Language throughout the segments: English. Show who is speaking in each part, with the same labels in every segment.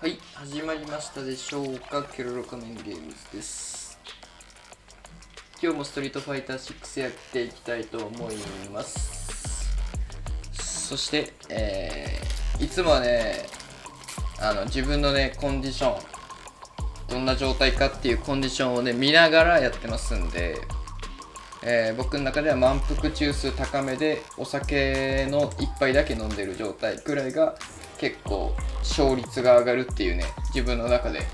Speaker 1: はい、始まりましたでしょうか。ケロロ仮面ゲームズです。今日もストリートファイター6やっていきたいと思います。そして、いつもはね、自分のね、コンディション、どんな状態かっていうコンディションをね、見ながらやってますんで、僕の中では満腹中枢高めでお酒の1杯だけ飲んでる状態くらいが結構勝率が上がるっていうね、自分の中で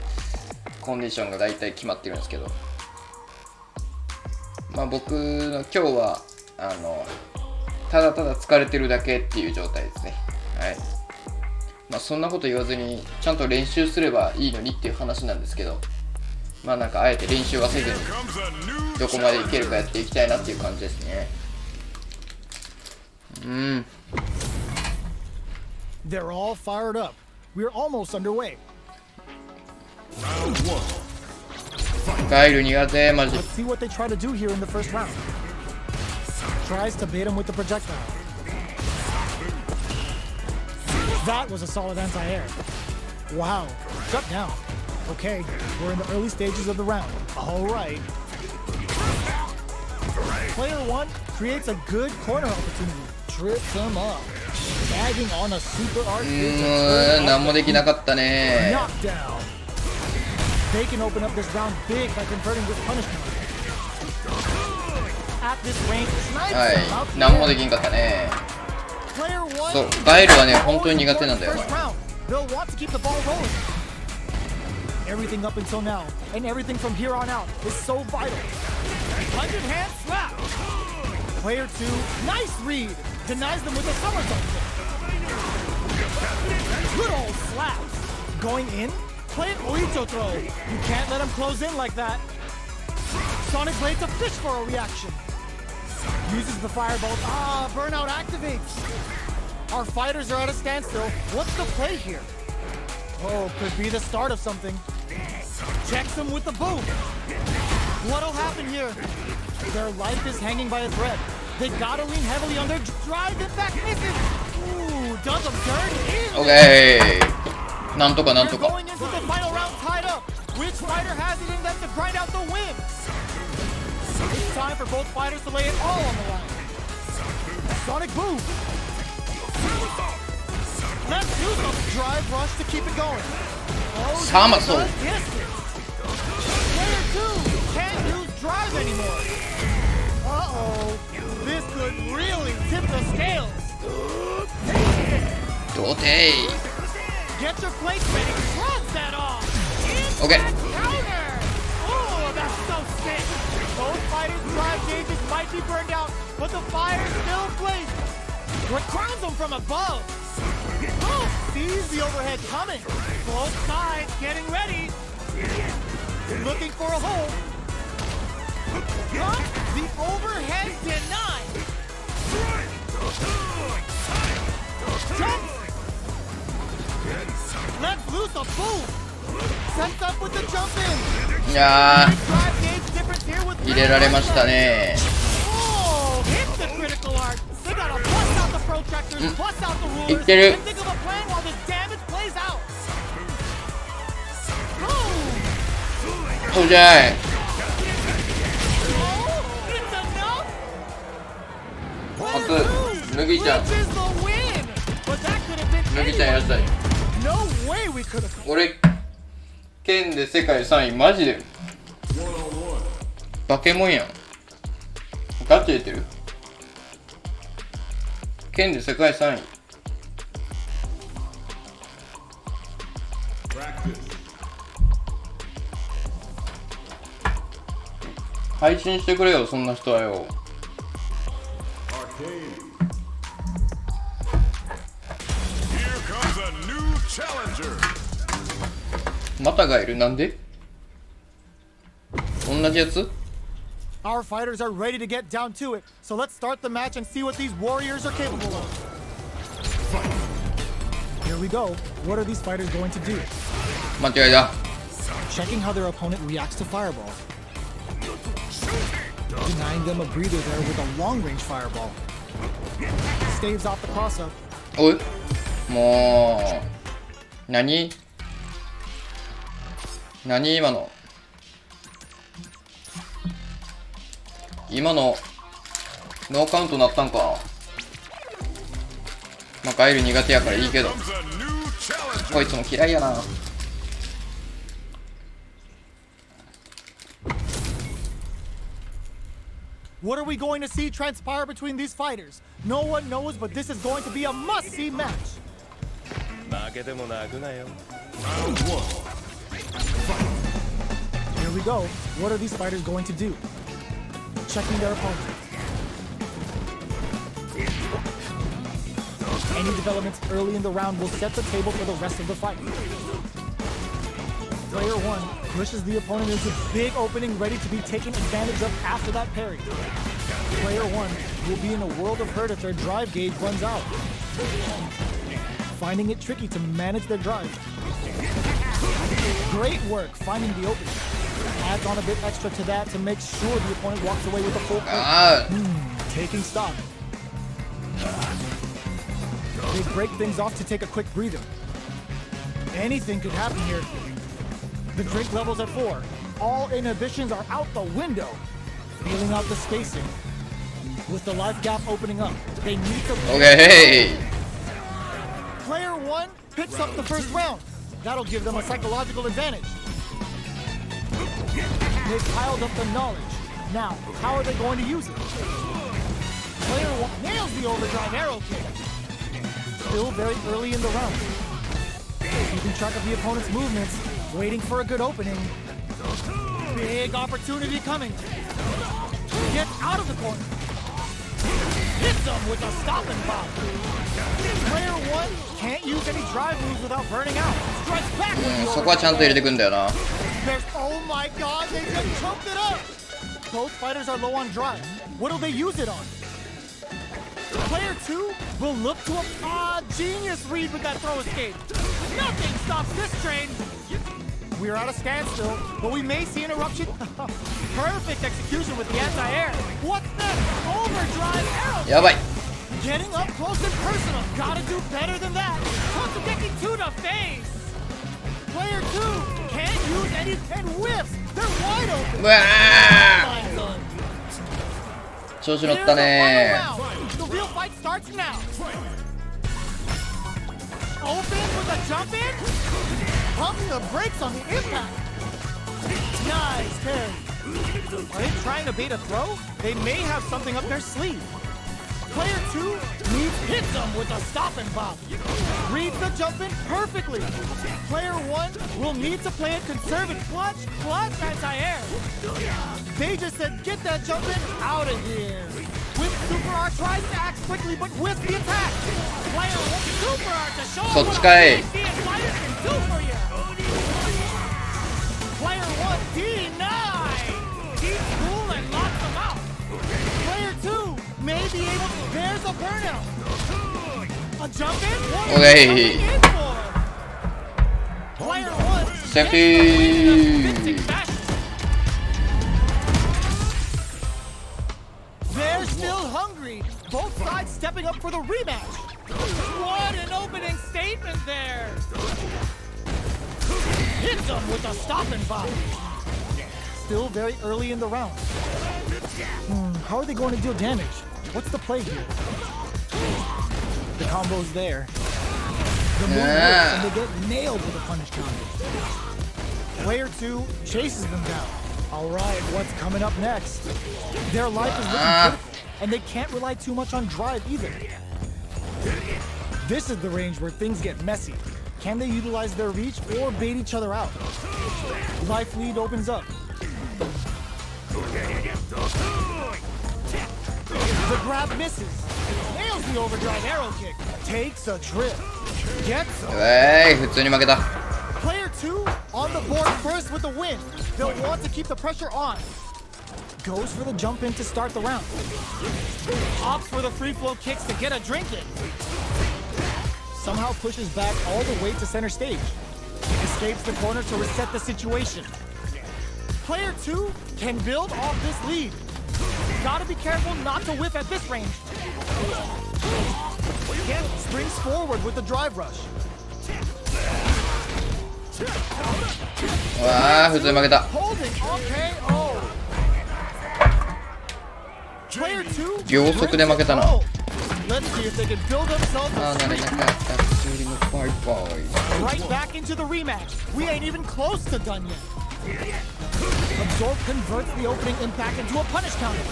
Speaker 1: コンディションが大体決まってるんですけど、まあ僕の今日はただただ疲れてるだけっていう状態ですね。はい。まあそんなこと言わずにちゃんと練習すればいいのにっていう話なんですけど、まあなんかあえて練習はせずにどこまでいけるかやっていきたいなっていう感じですね。
Speaker 2: They're all fired up. We're almost underway.
Speaker 1: ガイル苦手マジ。
Speaker 2: Let's see what they try to do here in the first round. Tries to bait him with the projectile. That was a solid anti-air. Wow, shut down. Okay, we're in the early stages of the round. All right. Player 1 creates a good corner opportunity. Trips him up. Bagging on a super arc.
Speaker 1: 何もできなかったね。
Speaker 2: Knockdown. They can open up this round big by converting this punishment. At this range,
Speaker 1: はい、何もできんかったね。
Speaker 2: Player 1
Speaker 1: そう、ガイルはね、本当に苦手なんだよな。
Speaker 2: They'll want to keep the ball rolling. Everything up until now, and everything from here on out, is so vital. 100-hand slap. Player 2, nice read. Denies them with a somersault. Good old slaps. Going in, play an Oicho throw. You can't let him close in like that. Sonic Blade to fish for a reaction. Uses the firebolt. Burnout activates. Our fighters are at a standstill. What's the play here? Oh, could be the start of something. Checks him with the boom. What'll happen here? Their life is hanging by a thread. They gotta lean heavily on their drive. In fact, misses. Ooh, does them dirty.
Speaker 1: Okay. なんとかなんとか。
Speaker 2: They're going into the final round tied up. Which fighter has it in them to grind out the win? It's time for both fighters to lay it all on the line. Sonic boom. Let's use a drive rush to keep it going. Oh,
Speaker 1: Somersault.
Speaker 2: Player 2 can't use drive anymore. Uh-oh. This could really tip the scales.
Speaker 1: どうてい。
Speaker 2: Get your plates ready. Cross that off.
Speaker 1: Okay.
Speaker 2: Counter. Oh, that's so sick. Both fighters' drive gauges might be burned out, but the fire still blazes. What crowns them from above? Oh, sees the overhead coming. Both sides getting ready. Looking for a hole. Huh? The overhead denied. Jump. Let's loose a boom. Sets up with the jump in.
Speaker 1: いや
Speaker 2: Drive gauge difference here with
Speaker 1: ー、入れられましたね。
Speaker 2: Oh, hit the critical arc. They gotta bust out the protractors, bust out the rulers,
Speaker 1: いってる。
Speaker 2: and think of a plan while this damage plays out. Boom.
Speaker 1: そうじゃい。
Speaker 2: Oh, it's enough.
Speaker 1: 初、麦ちゃん。
Speaker 2: Reaches the win. But that could have been
Speaker 1: 麦ちゃんいらっしゃい。
Speaker 2: No way we could have.
Speaker 1: 俺、剣で世界3位、マジで。バケモンやん。ガチで言ってる。剣で世界3位。配信してくれよ、そんな人はよ。またがいる。なんで？同じやつ？
Speaker 2: Our fighters are ready to get down to it, so let's start the match and see what these warriors are capable of. Here we go. What are these fighters going to do?
Speaker 1: 間違いだ。
Speaker 2: Checking how their opponent reacts to fireball. Denying them a breather there with a long-range fireball. Staves off the cross-up.
Speaker 1: おい、もう何何今の。今のノーカウントなったんか。まあガイル苦手やからいいけど、こいつも嫌いやな。
Speaker 2: What are we going to see transpire between these fighters? No one knows, but this is going to be a must-see match. Here we go. What are these fighters going to do? Checking their opponent. Any developments early in the round will set the table for the rest of the fight. Player 1 pushes the opponent into big opening, ready to be taken advantage of after that parry. Player 1 will be in a world of hurt if their drive gauge runs out, finding it tricky to manage their drive. Great work finding the opening. Adds on a bit extra to that to make sure the opponent walks away with a full plate. Taking stock. They break things off to take a quick breather. Anything could happen here. The drink level's at 4. All inhibitions are out the window. Feeling out the spacing. With the life gap opening up, they need to...
Speaker 1: Okay.
Speaker 2: Player 1 picks up the first round. That'll give them a psychological advantage. They've piled up the knowledge. Now, how are they going to use it? Player 1 nails the overdrive arrow kick. Still very early in the round. Keeping track of the opponent's movements, waiting for a good opening. Big opportunity coming. Gets out of the corner. Hits him with a stop and pop. Player 1 can't use any drive moves without burning out. Strikes back with the
Speaker 1: そこはちゃんと入れてくんだよな。
Speaker 2: Oh my god, they just choked it up! Both fighters are low on drive. What'll they use it on? Player 2 will look to a genius read with that throw escape. Nothing stops this train. We're at a standstill, but we may see an eruption. Perfect execution with the anti-air. What's that? Overdrive arrow.
Speaker 1: やばい。
Speaker 2: Getting up close and personal. Gotta do better than that. Contradicting to the face. Player 2 can't use any and whiffs. They're wide open.
Speaker 1: うわー。調子乗ったね。
Speaker 2: The real fight starts now. Open with a jump in. Pumping the brakes on the impact. Nice carry. Are they trying to bait a throw? They may have something up their sleeve. Player 2 hits them with a stop and pop. Reads the jump in perfectly. Player 1 will need to play it conservative. Clutch anti-air. They just said, get that jump in out of here. With Super R tries to act quickly, but with the attack. Player 1 Super R to show
Speaker 1: So
Speaker 2: what
Speaker 1: Sky.
Speaker 2: the Fighters can do for you. Player 1 denied. Keeps cool and locks them out. Player 2 may be able to. There's a burnout. A jump in.
Speaker 1: Okay.
Speaker 2: Player 1.
Speaker 1: Safety.
Speaker 2: They're still hungry. Both sides stepping up for the rematch. What an opening statement there. Hits them with a stop and pop. Still very early in the round. How are they going to deal damage? What's the play here? The combo's there. The move works and they get nailed with a punish counter. Player 2 chases them down. All right, what's coming up next? Their life is looking critical, and they can't rely too much on drive either. This is the range where things get messy. Can they utilize their reach or bait each other out? Life lead opens up. The grab misses. Nails the overdrive arrow kick. Takes a trip. Gets a...
Speaker 1: Hey, 普通に負けた。
Speaker 2: Player 2 on the board first with the win. They'll want to keep the pressure on. Goes for the jump in to start the round. Opts for the free flow kicks to get a drink in. Somehow pushes back all the way to center stage. Escapes the corner to reset the situation. Player 2 can build off this lead. Gotta be careful not to whiff at this range. Again, springs forward with the drive rush.
Speaker 1: わあ普通に負けた。
Speaker 2: Holding on KO. Player 2
Speaker 1: 秒速で負けたな。
Speaker 2: Let's see if they can build themselves
Speaker 1: あ
Speaker 2: a
Speaker 1: あなれなかった普通にのバイバイ。
Speaker 2: right back into the rematch. We ain't even close to done yet. Absorb converts the opening impact into a punish counter.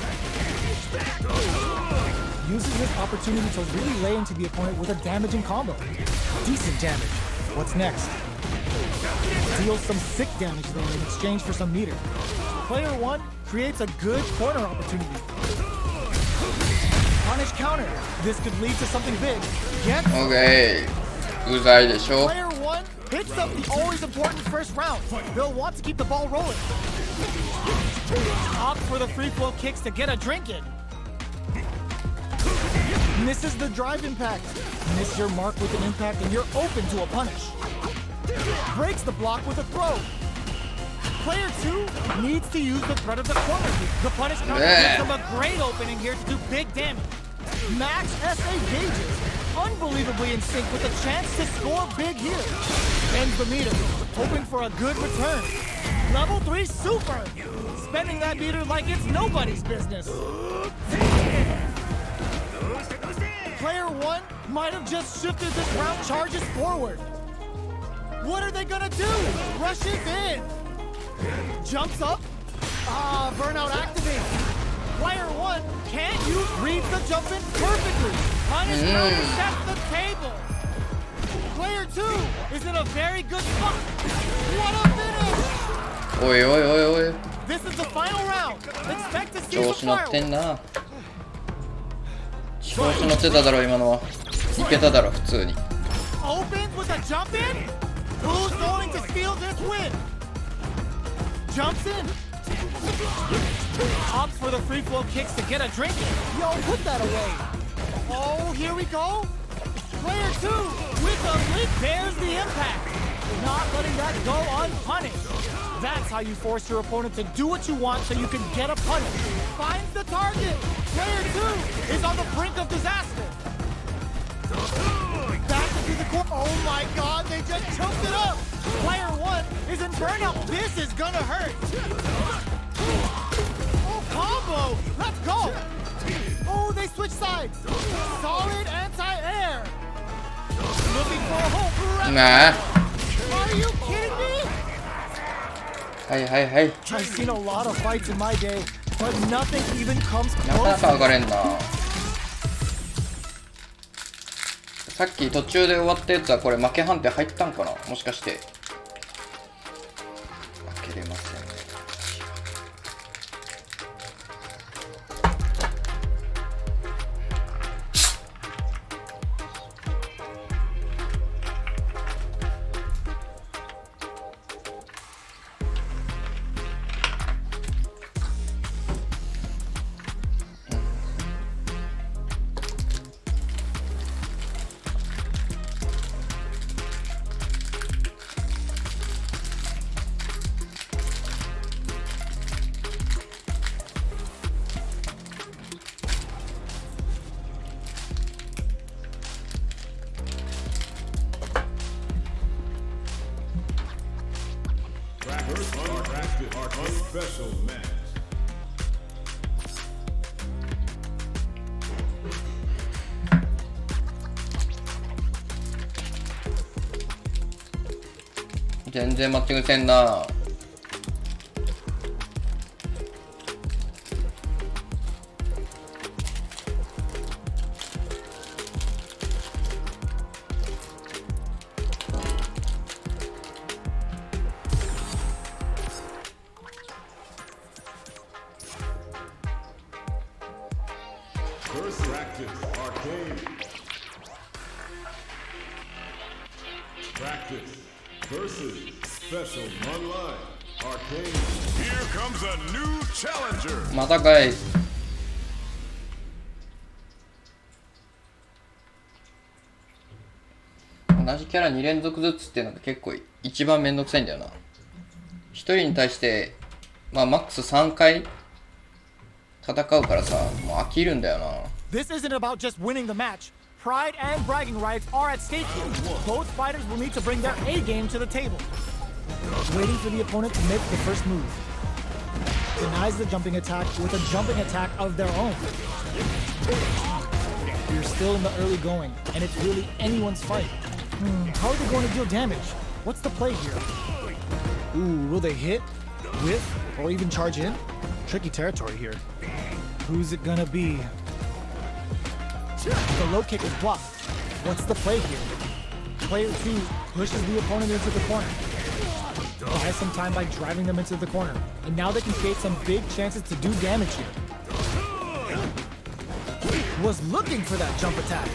Speaker 2: Uses this opportunity to really lay into the opponent with a damaging combo. Decent damage. What's next? Deals some sick damage there in exchange for some meter. Player 1 creates a good corner opportunity. Punish counter. This could lead to something big. Gets
Speaker 1: オッケーうざいでしょ。
Speaker 2: Player 1 hits up the always important first round. They'll want to keep the ball rolling. Opt for the free flow kicks to get a drink in. Misses the drive impact. Miss your mark with an impact and you're open to a punish. Breaks the block with a throw. Player 2 needs to use the threat of the corner kick. The punish counter gives them a great opening here to do big damage. Max SA gauges, unbelievably in sync with a chance to score big here. Ends the meter, hoping for a good return. Level 3 super, spending that meter like it's nobody's business. Player 1 might have just shifted this round charges forward. What are they gonna do? Rushes in. Jumps up. Burnout activates. Player 1 can't use reads the jump in perfectly. Punish counter sets the table. Player 2 is in a very good spot. What a finish!
Speaker 1: おいおいおいおい
Speaker 2: This is the final round. Expect to see
Speaker 1: 調
Speaker 2: some
Speaker 1: 子乗ってん
Speaker 2: fireworks.
Speaker 1: な。調子乗ってただろ今のは。いけただろ普通に。
Speaker 2: Opens with a jump in. Who's going to steal this win? Jumps in. Opts for the free flow kicks to get a drink in. Yo, put that away. Oh, here we go. Player 2 with the lid bears the impact. Not letting that go unpunished. That's how you force your opponent to do what you want so you can get a punish. Finds the target. Player 2 is on the brink of disaster. Back into the corner. Oh my god, they just choked it up. Player 1 is in burnout. This is gonna hurt. Oh, combo. Let's go. Oh, they switch sides. Solid anti-air. Looking for a home.
Speaker 1: なあ
Speaker 2: Are you kidding me?
Speaker 1: はいはいはい。
Speaker 2: I've seen a lot of fights in my day, but nothing even comes
Speaker 1: なかな
Speaker 2: close.
Speaker 1: か上がれんな。さっき途中で終わったやつはこれ負け判定入ったんかなもしかして。負けれませんね。
Speaker 3: Special match.
Speaker 1: 全然マッチングせんな。
Speaker 3: First practice, arcade. Practice versus special online arcade. Here comes a new challenger.
Speaker 1: またかい。同じキャラ2連続ずつっていうのが結構一番めんどくさいんだよな。1人に対してまあマックス3回戦うからさ、もう飽きるんだよな。
Speaker 2: This isn't about just winning the match. Pride and bragging rights are at stake here. Both fighters will need to bring their A game to the table. waiting for the opponent to make the first move. Denies the jumping attack with a jumping attack of their own. You're still in the early going, and it's really anyone's fight. How are they going to deal damage? What's the play here? Ooh, will they hit, whiff, or even charge in? Tricky territory here. Who's it gonna be? The low kick is blocked. What's the play here? Player 2 pushes the opponent into the corner. Buys some time by driving them into the corner. And now they can create some big chances to do damage here. Was looking for that jump attack.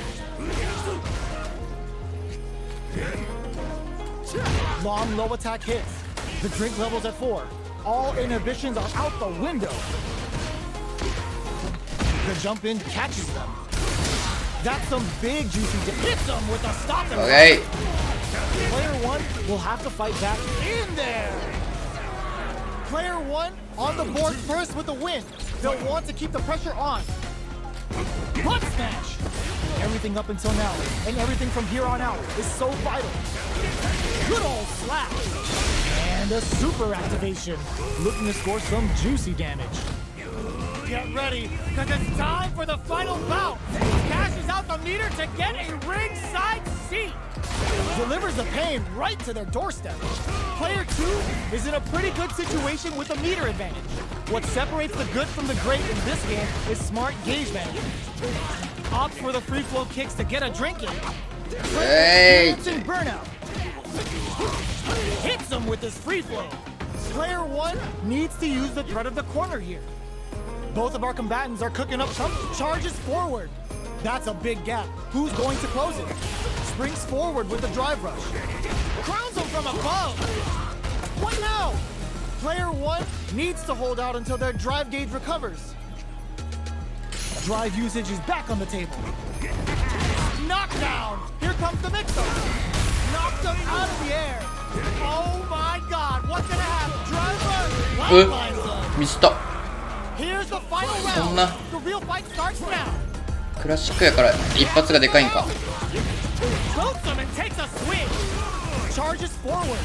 Speaker 2: Long low attack hits. The drink level's at 4. All inhibitions are out the window. The jump in catches them. That's some big juicy hits them with a stop and
Speaker 1: Okay.
Speaker 2: Player 1 will have to fight back in there. Player 1 on the board first with the win. They'll want to keep the pressure on. Butt smash. Everything up until now and everything from here on out is so vital. Good old slap. And a super activation. Looking to score some juicy damage. Get ready, because it's time for the final bout. Cashes out the meter to get a ringside seat. Delivers the pain right to their doorstep. Player 2 is in a pretty good situation with a meter advantage. What separates the good from the great in this game is smart gauge management. Opts for the free flow kicks to get a drink in. Experiencing burnout. Hits him with his free flow. Player 1 needs to use the threat of the corner here. Both of our combatants are cooking up some charges forward. That's a big gap. Who's going to close it? Springs forward with the drive rush. Crowns him from above. What now? Player 1 needs to hold out until their drive gauge recovers. Drive usage is back on the table. Knockdown. Here comes the mix-up. Knocked him out of the air. Oh my God, what's gonna happen? Drive rush. Lifelines him.
Speaker 1: ミスった。
Speaker 2: Here's the final round. The real fight starts now.
Speaker 1: クラシックやから一発がでかいんか。
Speaker 2: Boots him and takes a swing. Charges forward.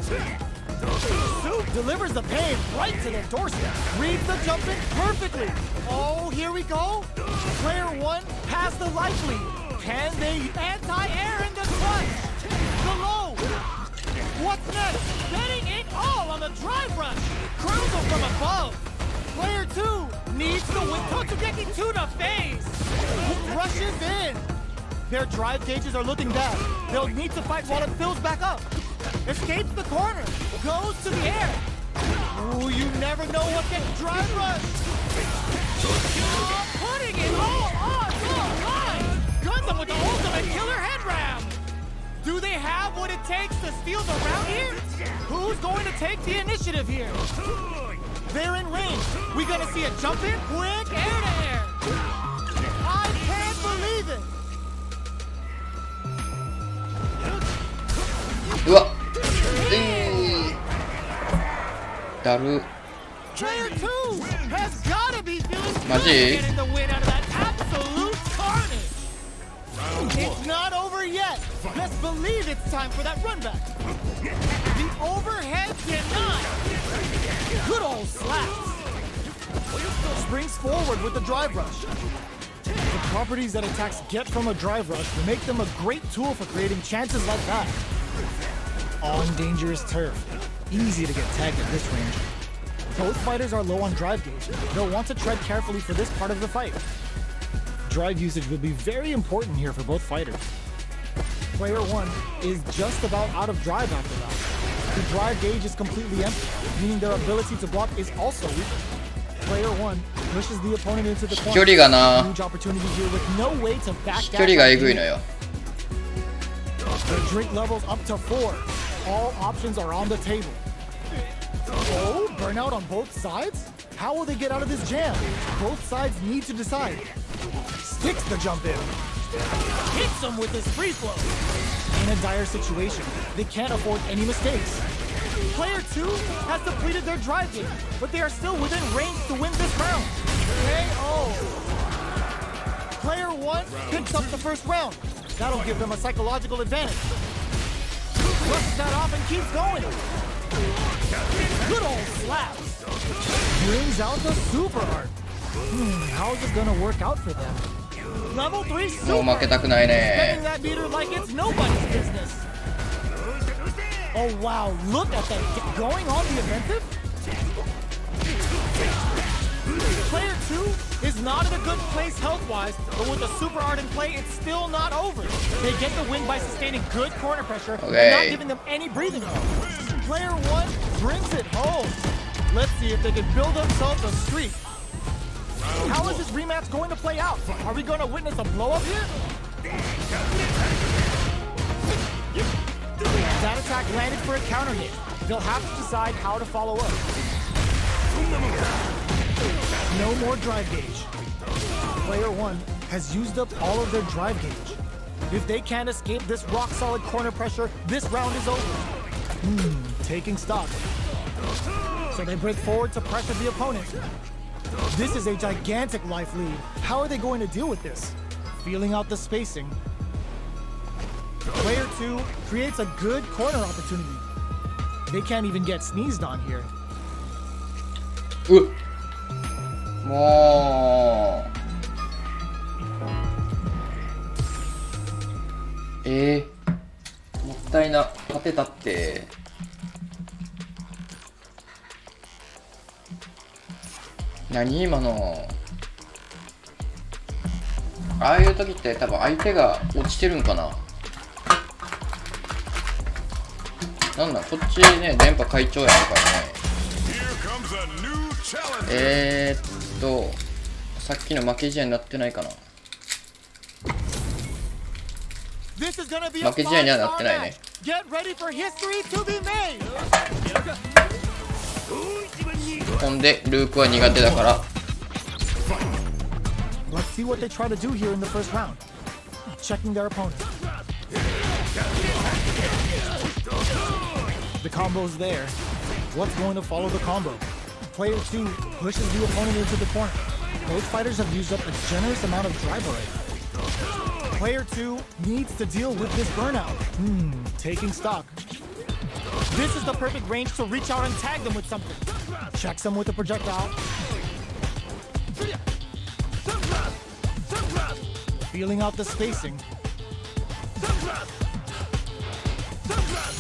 Speaker 2: Soup delivers the pain right to their doorstep. Reads the jump in perfectly. Oh, here we go. Player 1 has the life lead. Can they anti-air in the clutch? The low. What's next? Betting it all on the drive rush. Crowns him from above. Player 2 needs to win. Totsugeki to the face. Rushes in. Their drive gauges are looking bad. They'll need to fight while it fills back up. Escapes the corner. Goes to the air. Ooh, you never know what gets drive rush. Putting it all on the line. Guns them with the ultimate killer head ram. Do they have what it takes to steal the round here? Who's going to take the initiative here? They're in range. We gonna see a jump in? Quick air to air. I can't believe it.
Speaker 1: うわ。だる。
Speaker 2: Player 2 has gotta be feeling good
Speaker 1: マジ？
Speaker 2: getting the win out of that absolute carnage. It's not over yet. Let's believe it's time for that run back. The overhead denied. Good old slaps. Springs forward with the drive rush. The properties that attacks get from a drive rush make them a great tool for creating chances like that. On dangerous turf. Easy to get tagged at this range. Both fighters are low on drive gauge. They'll want to tread carefully for this part of the fight. Drive usage will be very important here for both fighters. Player 1 is just about out of drive after that. The drive gauge is completely empty, meaning their ability to block is also weak. Player 1 pushes the opponent into the corner.
Speaker 1: 距離がな。
Speaker 2: Huge opportunity here with no way to back
Speaker 1: 距離がえぐいの
Speaker 2: down.
Speaker 1: よ。
Speaker 2: The drink levels up to 4. All options are on the table. Oh, burnout on both sides? How will they get out of this jam? Both sides need to decide. Sticks the jump in. Hits him with his free flow. In a dire situation, they can't afford any mistakes. Player 2 has depleted their drive game, but they are still within range to win this round. KO. Player 1 picks up the first round. That'll give them a psychological advantage. Brushes that off and keeps going. Good old slaps. Brings out the super art. How's it gonna work out for them? Level 3 super.
Speaker 1: もう負けたくない
Speaker 2: Spinning
Speaker 1: ね。
Speaker 2: that meter like it's nobody's business. Oh wow, look at that. Going on the offensive? Player 2 is not in a good place health-wise, but with the super art in play, it's still not over. They get the win by sustaining good corner pressure and not giving them any breathing room. Player 1 brings it home. Let's see if they can build themselves a streak. How is this rematch going to play out? Are we going to witness a blow-up here? That attack landed for a counter hit. They'll have to decide how to follow up. No more drive gauge. Player 1 has used up all of their drive gauge. If they can't escape this rock-solid corner pressure, this round is over. Taking stock. So they break forward to pressure the opponent. This is a gigantic life lead. How are they going to deal with this? Feeling out the spacing. Player 2 creates a good corner opportunity. They can't even get sneezed on here.
Speaker 1: もうもったいな。勝てたって。何今の。ああいう時って多分相手が落ちてるんかな。なんだこっちね、電波会長やるからね。さっきの負け試合になってないかな。負け試合にはなってないね。ほんでルークは苦手だから。
Speaker 2: Let's see what they try to do here in the first round. Checking their opponent. The combo's there. What's going to follow the combo? Player 2 pushes the opponent into the corner. Both fighters have used up a generous amount of drive already. Player 2 needs to deal with this burnout. Taking stock. This is the perfect range to reach out and tag them with something. Checks them with a projectile. Feeling out the spacing.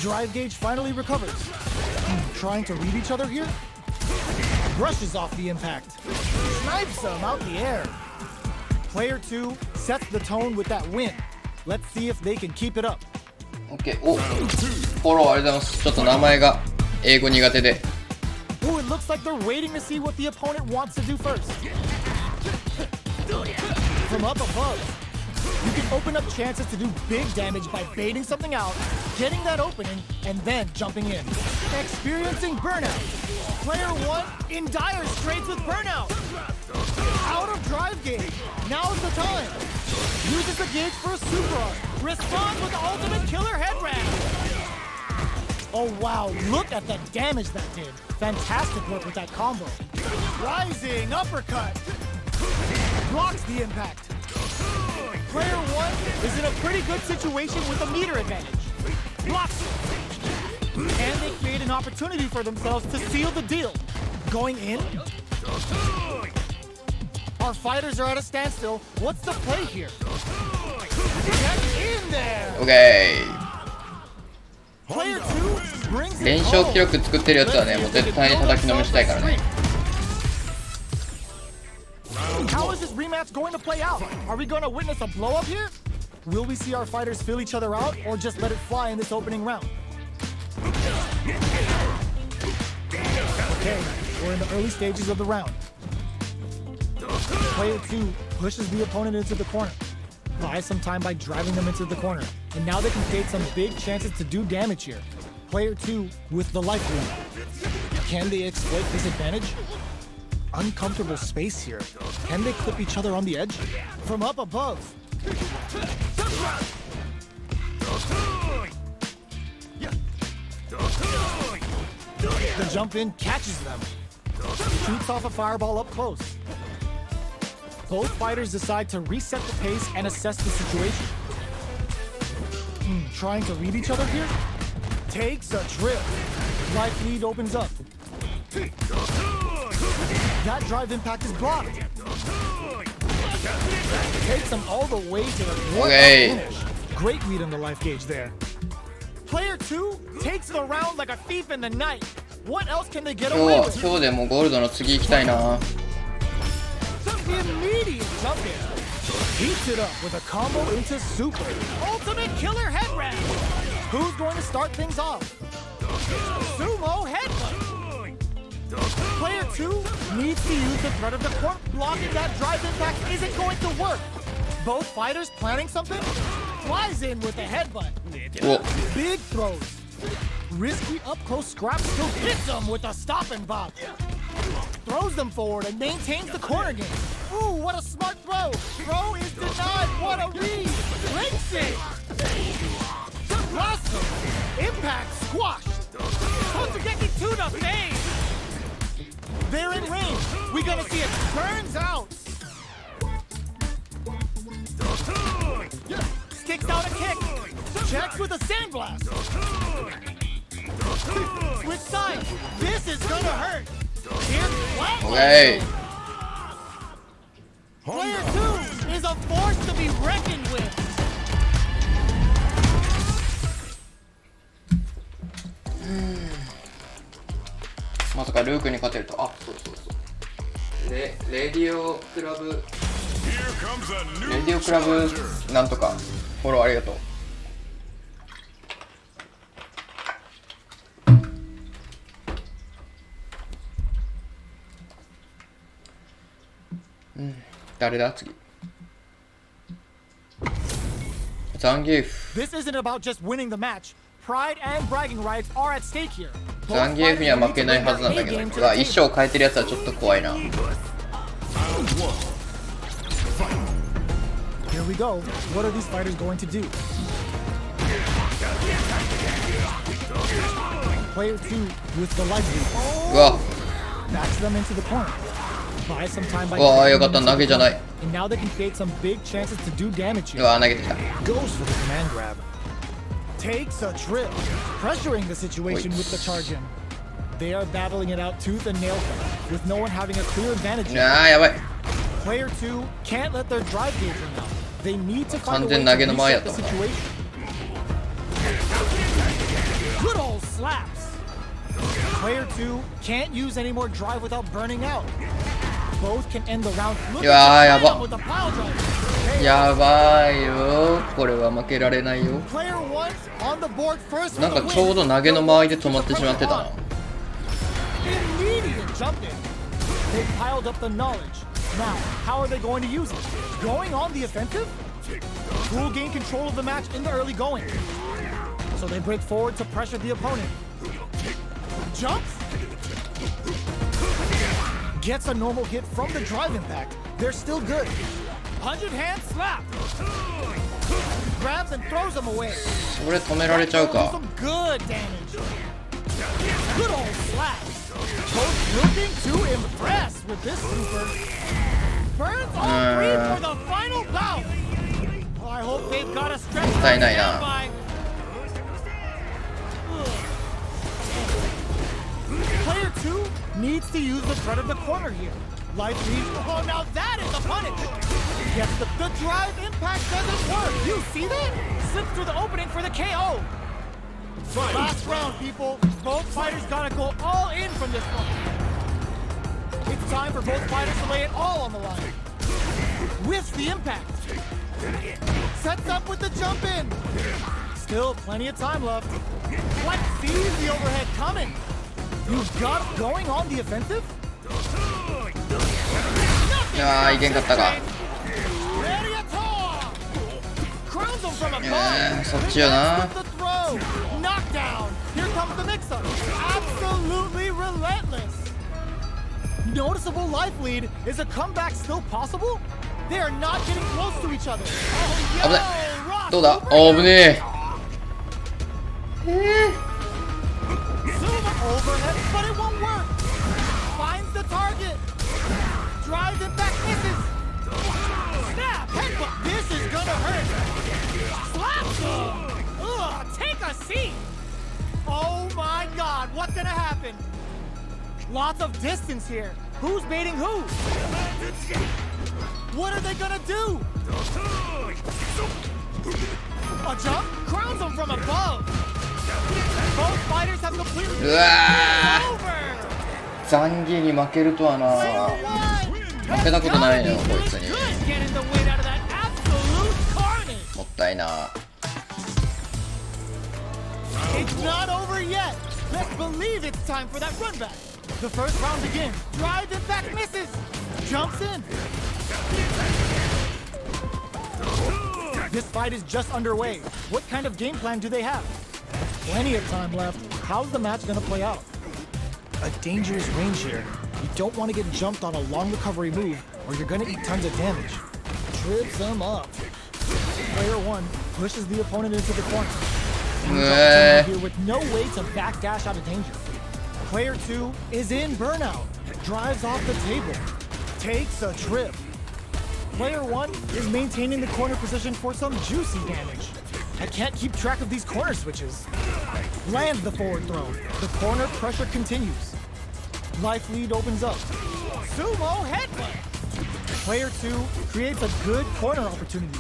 Speaker 2: Drive gauge finally recovers. Trying to read each other here? Brushes off the impact. Snipes them out the air. Player 2 sets the tone with that win. Let's see if they can keep it up.
Speaker 1: OK。お、フォローありがとうございます。ちょっと名前が英語苦手で。
Speaker 2: Oh, it looks like they're waiting to see what the opponent wants to do first. From up above, you can open up chances to do big damage by baiting something out, getting that opening, and then jumping in. Experiencing burnout. Player 1 in dire straits with burnout. Out of drive gauge. Now's the time. Uses the gauge for a super art. Responds with the ultimate killer headram. Oh wow, look at the damage that did. Fantastic work with that combo. Rising uppercut. Blocks the impact. Player 1 is in a pretty good situation with a meter advantage. Blocks it. And they create an opportunity for themselves to seal the deal. Going in? Our fighters are at a standstill. What's the play here? Get in there!
Speaker 1: OK。Player
Speaker 2: 2 brings it
Speaker 1: 連勝
Speaker 2: home.
Speaker 1: 記録作ってるやつはね、もう絶対に叩きのめしたいからね。
Speaker 2: How is this rematch going to play out? Are we going to witness a blow-up here? Will we see our fighters fill each other out or just let it fly in this opening round? Okay, we're in the early stages of the round. Player 2 pushes the opponent into the corner. Buys some time by driving them into the corner. And now they can create some big chances to do damage here. Player 2 with the life lead. Can they exploit this advantage? Uncomfortable space here. Can they clip each other on the edge? From up above. The jump in catches them. Shoots off a fireball up close. Both fighters decide to reset the pace and assess the situation. Trying to read each other here? Takes a trip. Life lead opens up. That drive impact is blocked. Takes him all the way to the finish. Great read on the life gauge there. Player 2 takes the round like a thief in the night. What else can they get away with?
Speaker 1: 今日でもうゴールドの次行きたいな。
Speaker 2: Immediate jump in. Heats it up with a combo into super. Ultimate killer head wrap. Who's going to start things off? Sumo headbutt. Player 2 needs to use the threat of the court. Blocking that drive impact isn't going to work. Both fighters planning something. Flies in with a headbutt. Big throws. Risky up close scrap still hits them with a stop and bop. Throws them forward and maintains the corner game. Ooh, what a smart throw. Throw is denied. What a read. Links it. Blossom. Impact squashed. Totogeki to the face. They're in range. We gonna see it turns out. Kicks out a kick. Checks with a sandblast. Switch sides. This is gonna hurt. Here's flat.
Speaker 1: Okay.
Speaker 2: Player 2 is a force to be reckoned with.
Speaker 1: まさかルークに勝てると。あ、そうそうそう。レディオクラブなんとかフォローありがとう。誰だ次。ザンギエフ。
Speaker 2: This isn't about just winning the match. Pride and bragging rights are at stake here.
Speaker 1: ザンギエフには負けないはずなんだけど、一生変えてるやつはちょっと怖いな。
Speaker 2: Here we go. What are these fighters going to do? Player 2 with the light lead.
Speaker 1: うわ。
Speaker 2: Backs them into the corner. Buy some time by
Speaker 1: うわーよかった、投げじゃない。
Speaker 2: and now they can create some big chances to do damage
Speaker 1: う
Speaker 2: here.
Speaker 1: わー投げてきた。
Speaker 2: Goes for the command grab. Takes a trip, pressuring the situation with the charge in. They are battling it out tooth and nail with no one having a clear advantage.
Speaker 1: あーやばい。
Speaker 2: Player 2 can't let their drive gauge run out. They need to find a way
Speaker 1: 完全
Speaker 2: to
Speaker 1: 投げの前や
Speaker 2: reset
Speaker 1: った
Speaker 2: the
Speaker 1: もんな。
Speaker 2: situation. Good old slaps. Player 2 can't use any more drive without burning out. Both can end the round. Look
Speaker 1: やば
Speaker 2: at the pile drive.
Speaker 1: やばいよ、これは負けられないよ。
Speaker 2: Player 1 on the board first.
Speaker 1: なんかちょうど投げの間合いで止まってしまってたな。
Speaker 2: Immediate jump in. They piled up the knowledge. Now, how are they going to use it? Going on the offensive? Who will gain control of the match in the early going? So they break forward to pressure the opponent. Jumps? Gets a normal hit from the drive impact. They're still good. 100 hand slap. Grabs and throws them away.
Speaker 1: それ止められちゃうか。
Speaker 2: Some good damage. Good old slaps. Both looking to impress with this super. Burns all three for the final bout. Oh, I hope they've got a stretch.
Speaker 1: もったいないな。
Speaker 2: Player 2 needs to use the threat of the corner here. Life leads. Oh, now that is a punish. Yes, the drive impact doesn't work. You see that? Slips through the opening for the KO. Last round, people. Both fighters gotta go all in from this one. It's time for both fighters to lay it all on the line. Whiffs the impact. Sets up with the jump in. Still plenty of time left. What sees the overhead coming? You've got going on the offensive?
Speaker 1: ああ、いけんかったか。そっちやな。
Speaker 2: Knockdown. Here comes the mix-up. Absolutely relentless. Noticeable life lead. Is a comeback still possible? They are not getting close to each other. Oh,
Speaker 1: 危ない。
Speaker 2: Ross,
Speaker 1: どうだ。お危ねえ。
Speaker 2: overhead, but it won't work. Finds the target. Drives it back, misses. Snap, headbutt. This is gonna hurt. Slaps him. Ugh, take a seat. Oh my God, what's gonna happen? Lots of distance here. Who's baiting who? What are they gonna do? A jump? Crowns them from above. Both fighters have completely over.
Speaker 1: 残儀に負けるとはな。負けたことないよこいつに。もったいな。
Speaker 2: It's not over yet. Let's believe it's time for that run back. The first round begins. Drive impact misses. Jumps in. This fight is just underway. What kind of game plan do they have? Plenty of time left. How's the match gonna play out? A dangerous range here. You don't want to get jumped on a long recovery move, or you're gonna eat tons of damage. Trips them up. Player 1 pushes the opponent into the corner. Here with no way to backdash out of danger. Player 2 is in burnout. Drives off the table. Takes a trip. Player 1 is maintaining the corner position for some juicy damage. I can't keep track of these corner switches. Lands the forward throw. The corner pressure continues. Life lead opens up. Sumo headbutt. Player 2 creates a good corner opportunity.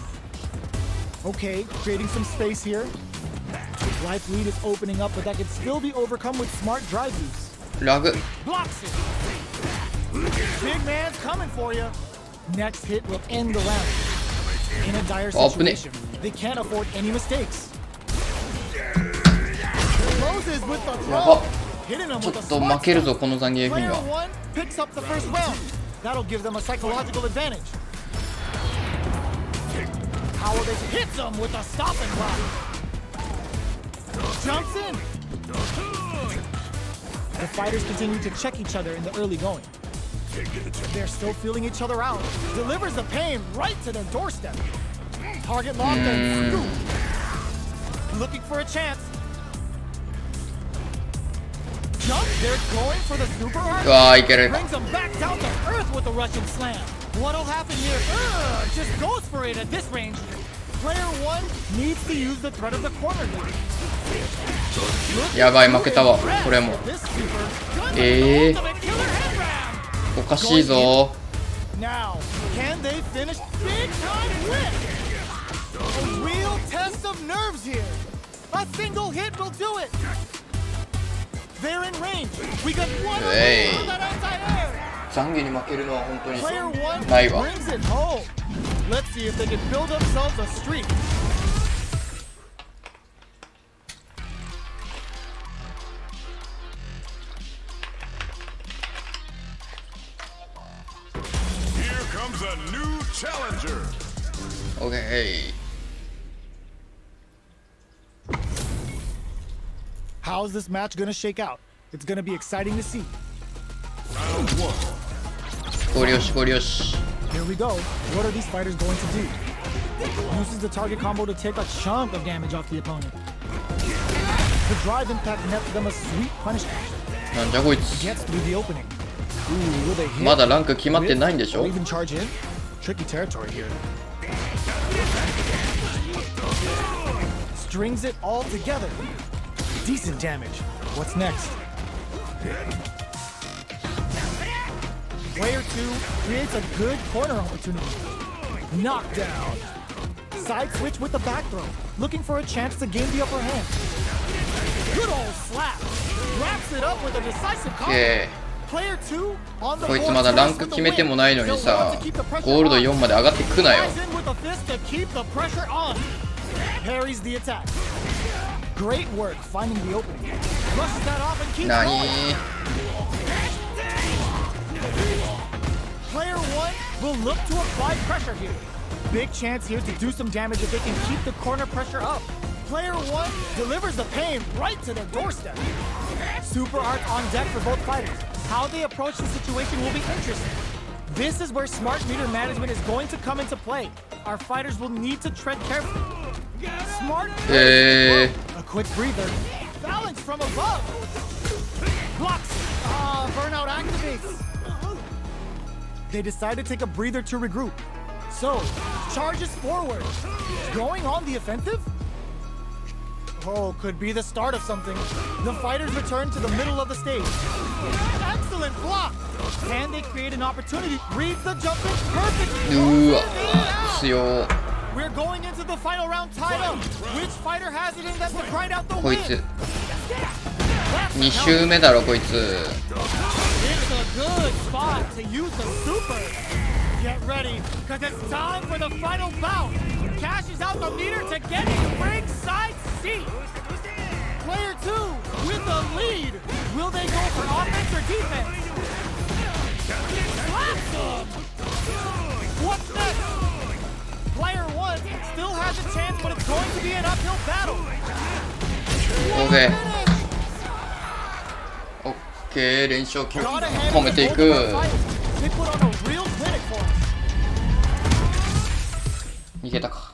Speaker 2: Okay, creating some space here. Life lead is opening up, but that can still be overcome with smart drive use. Blocks it. Big man's coming for you. Next hit will end the round. In a dire situation, they can't afford any mistakes. Closes with the throw. Hitting him with a smart shot. Player 1 picks up the first round. That'll give them a psychological advantage. How will they hits him with a stop and block? Jumps in. The fighters continue to check each other in the early going. They're still feeling each other out. Delivers the pain right to their doorstep. Target locked and scoop. Looking for a chance. Jump. They're going for the super arc. Brings them back down to earth with the Russian slam. What'll happen here? Just goes for it at this range. Player 1 needs to use the threat of the corner lead.
Speaker 1: やばい負けたわこれも。おかしいぞ。
Speaker 2: Now, can they finish big time win? A real test of nerves here. A single hit will do it. They're in range. We got one on that anti-air.
Speaker 1: 残儀に負けるのは本当に
Speaker 2: Player 1
Speaker 1: ないわ。
Speaker 2: brings it home. Let's see if they can build themselves a streak.
Speaker 3: Here comes a new challenger.
Speaker 1: Okay.
Speaker 2: How's this match gonna shake out? It's gonna be exciting to see.
Speaker 3: Round 1.
Speaker 1: ゴリ押しゴリ押し。
Speaker 2: Here we go. What are these fighters going to do? Uses the target combo to take a chunk of damage off the opponent. The drive impact nets them a sweet punishment.
Speaker 1: なんじゃこいつ。
Speaker 2: Gets through the opening. Ooh, will they hit?
Speaker 1: まだランク決まってないんでしょ
Speaker 2: Or even charge in? Tricky territory here. Strings it all together. Decent damage. What's next? Player 2 creates a good corner opportunity. Knockdown. Side switch with the back throw. Looking for a chance to gain the upper hand. Good old slap. Wraps it up with a decisive combo. Player 2 on the
Speaker 1: こいつまだランク決めてもないのにさ、ゴールド4まで上がってくなよ。
Speaker 2: Parries the attack. Great work finding the opening. Rushes that off and keeps
Speaker 1: な
Speaker 2: going.
Speaker 1: に
Speaker 2: Player 1 will look to apply pressure here. Big chance here to do some damage if they can keep the corner pressure up. Player 1 delivers the pain right to their doorstep. Super art on deck for both fighters. How they approach the situation will be interesting. This is where smart meter management is going to come into play. Our fighters will need to tread carefully. Smart. A quick breather. Balance from above. Blocks. Burnout activates. They decide to take a breather to regroup. So, charges forward. Going on the offensive? Oh, could be the start of something. The fighters return to the middle of the stage. Excellent block! Can they create an opportunity? Reads the jump in perfectly.
Speaker 1: うわ強。
Speaker 2: We're going into the final round tied up. Which fighter has it in them to grind out the
Speaker 1: こい
Speaker 2: win?
Speaker 1: つ2周目だろこいつ。
Speaker 2: It's a good spot to use the super. Get ready, because it's time for the final bout. Cashes out the meter to get a ringside seat. Player 2 with the lead. Will they go for offense or defense? Slaps him. What's next? Player 1 still has a chance, but it's going to be an uphill battle.
Speaker 1: OK オッケー連勝記録込めていく。
Speaker 2: They put on a real clinic for us.
Speaker 1: 逃げたか。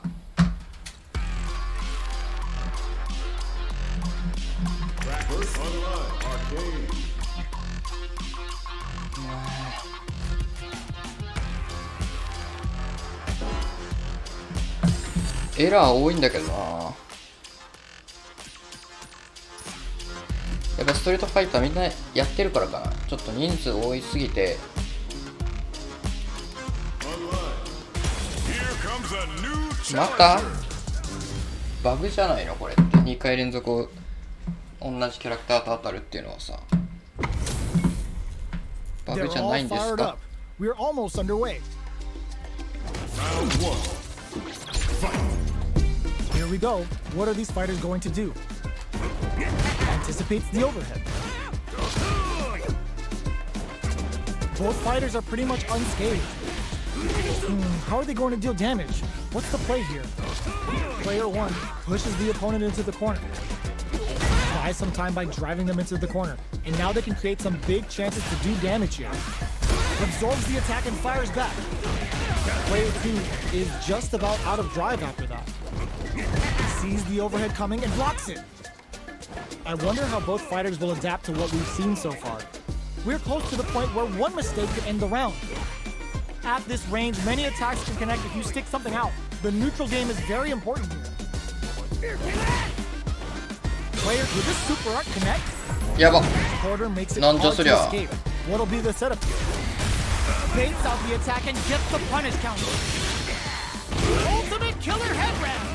Speaker 1: エラー多いんだけどな。やっぱストリートファイターみんなやってるからかな。ちょっと人数多いすぎて。またバグじゃないのこれって。2回連続同じキャラクターと当たるっていうのはさ、バグじゃないんですか？
Speaker 2: We're almost underway. Here we go. What are these fighters going to do? Anticipates the overhead. Both fighters are pretty much unscathed. How are they going to deal damage? What's the play here? Player 1 pushes the opponent into the corner. Buys some time by driving them into the corner. And now they can create some big chances to do damage here. Absorbs the attack and fires back. Player 2 is just about out of drive after that. Sees the overhead coming and blocks it. I wonder how both fighters will adapt to what we've seen so far. We're close to the point where one mistake could end the round. At this range, many attacks can connect if you stick something out. The neutral game is very important here. Player with this super art connect.
Speaker 1: やば。
Speaker 2: Quarter makes it
Speaker 1: なんじゃ
Speaker 2: hard
Speaker 1: そ
Speaker 2: to
Speaker 1: りゃ。
Speaker 2: escape. What'll be the setup here? Baits out the attack and gets the punish counter. Ultimate killer head round.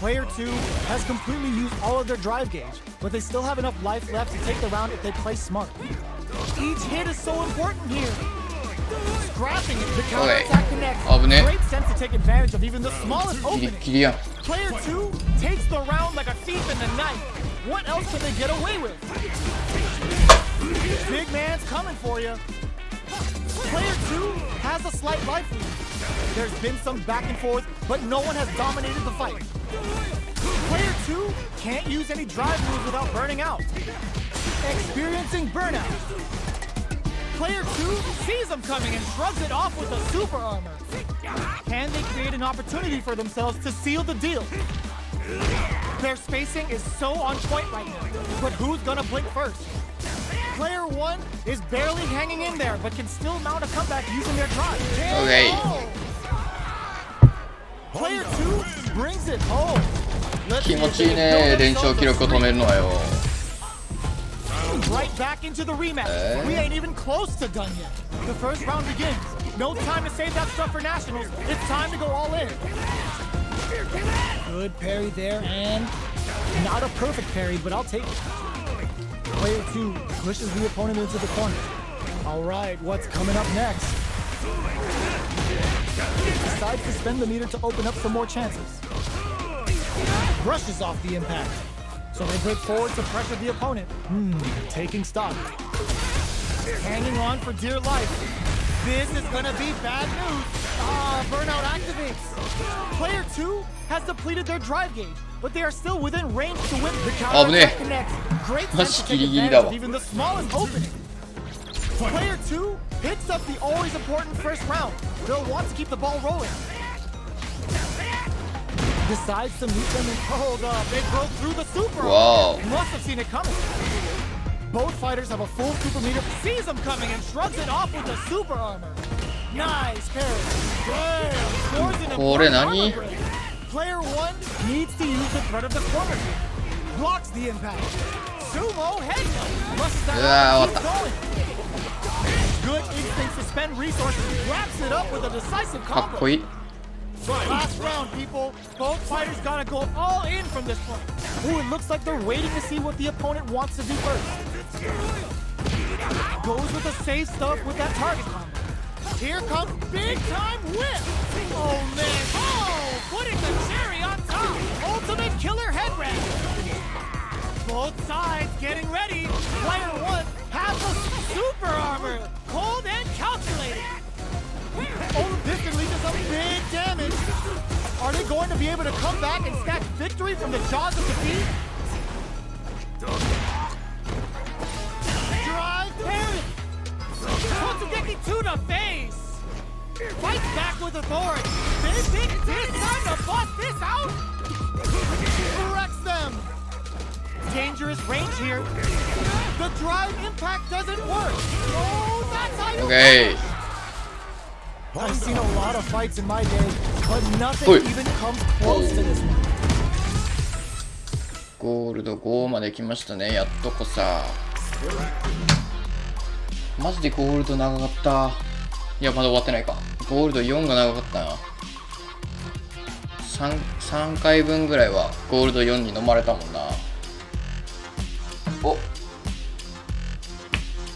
Speaker 2: Player 2 has completely used all of their drive gauge, but they still have enough life left to take the round if they play smart. Each hit is so important here. Scrapping it, the counter attack connects. Great sense to take advantage of even the smallest
Speaker 1: ギリ
Speaker 2: opening.
Speaker 1: ギリやん。
Speaker 2: Player 2 takes the round like a thief in the night. What else can they get away with? Big man's coming for you. Player 2 has a slight life lead. There's been some back and forth, but no one has dominated the fight. Player 2 can't use any drive moves without burning out. Experiencing burnout. Player 2 sees him coming and shrugs it off with a super armor. Can they create an opportunity for themselves to seal the deal? Their spacing is so on point right now, but who's gonna blink first? Player 1 is barely hanging in there, but can still mount a comeback using their drive.
Speaker 1: Okay.
Speaker 2: Player 2 brings it home.
Speaker 1: 気持ちいいね、連勝記録を止めるのはよ。
Speaker 2: Right back into the rematch. We ain't even close to done yet. The first round begins. No time to save that stuff for nationals. It's time to go all in. Good parry there, and not a perfect parry, but I'll take it. Player 2 pushes the opponent into the corner. All right, what's coming up next? Decides to spend the meter to open up some more chances. Brushes off the impact. So they break forward to pressure the opponent. Taking stock. Hanging on for dear life. This is gonna be bad news. Burnout activates. Player 2 has depleted their drive gauge, but they are still within range to win. The counter attack connects. Great sense to take advantage of even the smallest opening. Player 2 picks up the always important first round. They'll want to keep the ball rolling. Decides to meet them and hold up. They broke through the super.
Speaker 1: Wow.
Speaker 2: Must have seen it coming. Both fighters have a full super meter. Sees them coming and shrugs it off with the super armor. Nice parry. Damn. Scores an important armor break. Player 1 needs to use the threat of the corner. blocks the impact. Sumo head rushes that
Speaker 1: Yeah,
Speaker 2: up
Speaker 1: what
Speaker 2: and keeps going. Good instinct to spend resources, wraps it up with a decisive
Speaker 1: かっ
Speaker 2: combo.
Speaker 1: こいい。
Speaker 2: Last round, people. Both fighters gotta go all in from this point. Ooh, it looks like they're waiting to see what the opponent wants to do first. Goes with the safe stuff with that target combo. Here comes big time whip. Oh man. Oh, putting the cherry on top. Ultimate killer head wrap. Both sides getting ready. Player one has the super armor. Cold and calculated. Oh, this can lead to some big damage. Are they going to be able to come back and snatch victory from the jaws of defeat? Drive parry. Totsugeki to the face. Fights back with authority. Big this time to bust this out. Wrecks them. Dangerous range here. The drive impact doesn't work. Oh, that's how you
Speaker 1: Okay.
Speaker 2: I've seen a lot of fights in my day, but nothing even comes close to this one.
Speaker 1: ゴールド5まで来ましたね。やっとこさ。マジでゴールド長かった。いや、まだ終わってないか。ゴールド4が長かったな。3回分ぐらいはゴールド4に飲まれたもんな。お、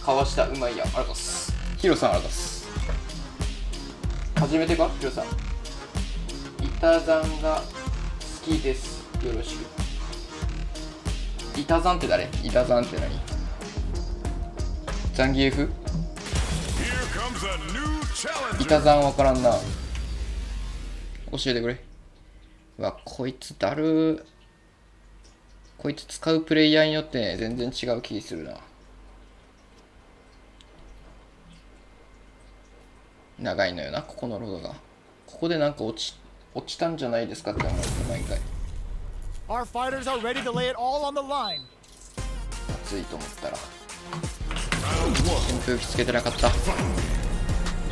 Speaker 1: かわした。うまいや。ありがとうございます。ヒロさん、ありがとうございます。初めてかヒロさん。板山が好きです。よろしく。板山って誰？板山って何？ザンギエフ？板山わからんな。教えてくれ。うわ、こいつだるー。こいつ使うプレイヤーによってね、全然違う気するな。長いのよな、ここのロードが。ここでなんか落ちたんじゃないですかって思う、毎回。
Speaker 2: Our fighters are ready to lay it all on the line.
Speaker 1: 熱いと思ったら扇風機つけてなかった。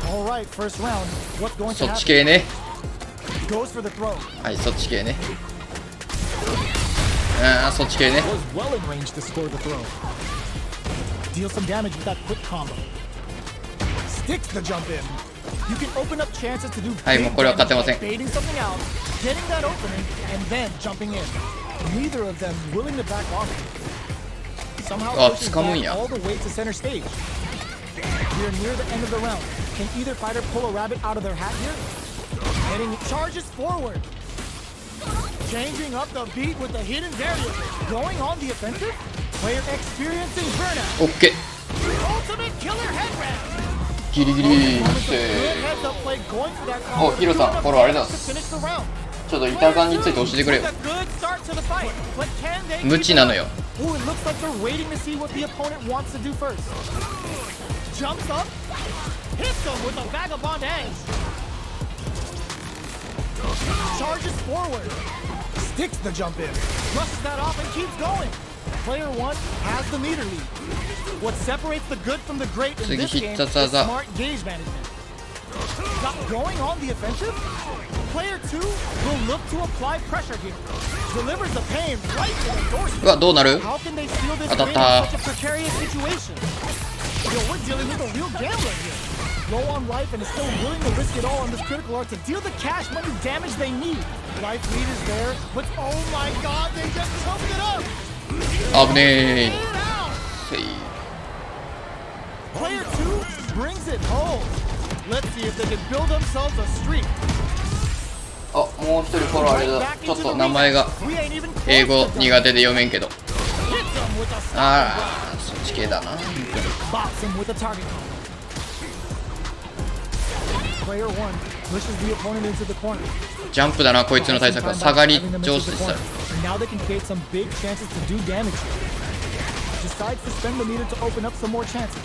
Speaker 2: All right, first round. What's going to
Speaker 1: そっ
Speaker 2: happen?
Speaker 1: ち系ね。
Speaker 2: Goes for the throw.
Speaker 1: はい、そっち系ね。ああ、そっち系ね。
Speaker 2: Was well in range to score the throw. Deal some damage with that quick combo. Sticks the jump in. You can open up chances to do
Speaker 1: はい、もうこれは勝てません。
Speaker 2: baiting something out, getting that opening, and then jumping in. Neither of them willing to back off. Somehow pushes back all the way to center stage. We're near the end of the round. Can either fighter pull a rabbit out of their hat here? Heading charges forward. Changing up the beat with the hidden variable. Going on the offensive. Player experiencing burnout.
Speaker 1: オッケー。
Speaker 2: Ultimate killer head wrap.
Speaker 1: ギリギリお、ヒロさん、フォローありがとうございます。ちょっと板山について教えてくれよ。無知なのよ。
Speaker 2: Player 1 has the meter lead. What separates the good from the great in this game is smart gauge management. Going on the offensive, player 2 will look to apply pressure here. Delivers the pain right to the doorstep.
Speaker 1: うわ、どうなる？
Speaker 2: How can they steal this
Speaker 1: 当たっ
Speaker 2: win
Speaker 1: た。
Speaker 2: in such a precarious situation? Yo, we're dealing with a real gambler here. Low on life and is still willing to risk it all on this critical art to deal the cash money damage they need. Life lead is there, but oh my god, they just choked it up.
Speaker 1: 危ねえ。
Speaker 2: Player 2 brings it home. Let's see if they can build themselves a streak.
Speaker 1: あ、もう一人フォローあれだ。ちょっと名前が英語苦手で読めんけど。ああ、そっち系だな。ジャンプだな、こいつの対策は。下がり上手でした。
Speaker 2: Now they can create some big chances to do damage here. Decides to spend the meter to open up some more chances.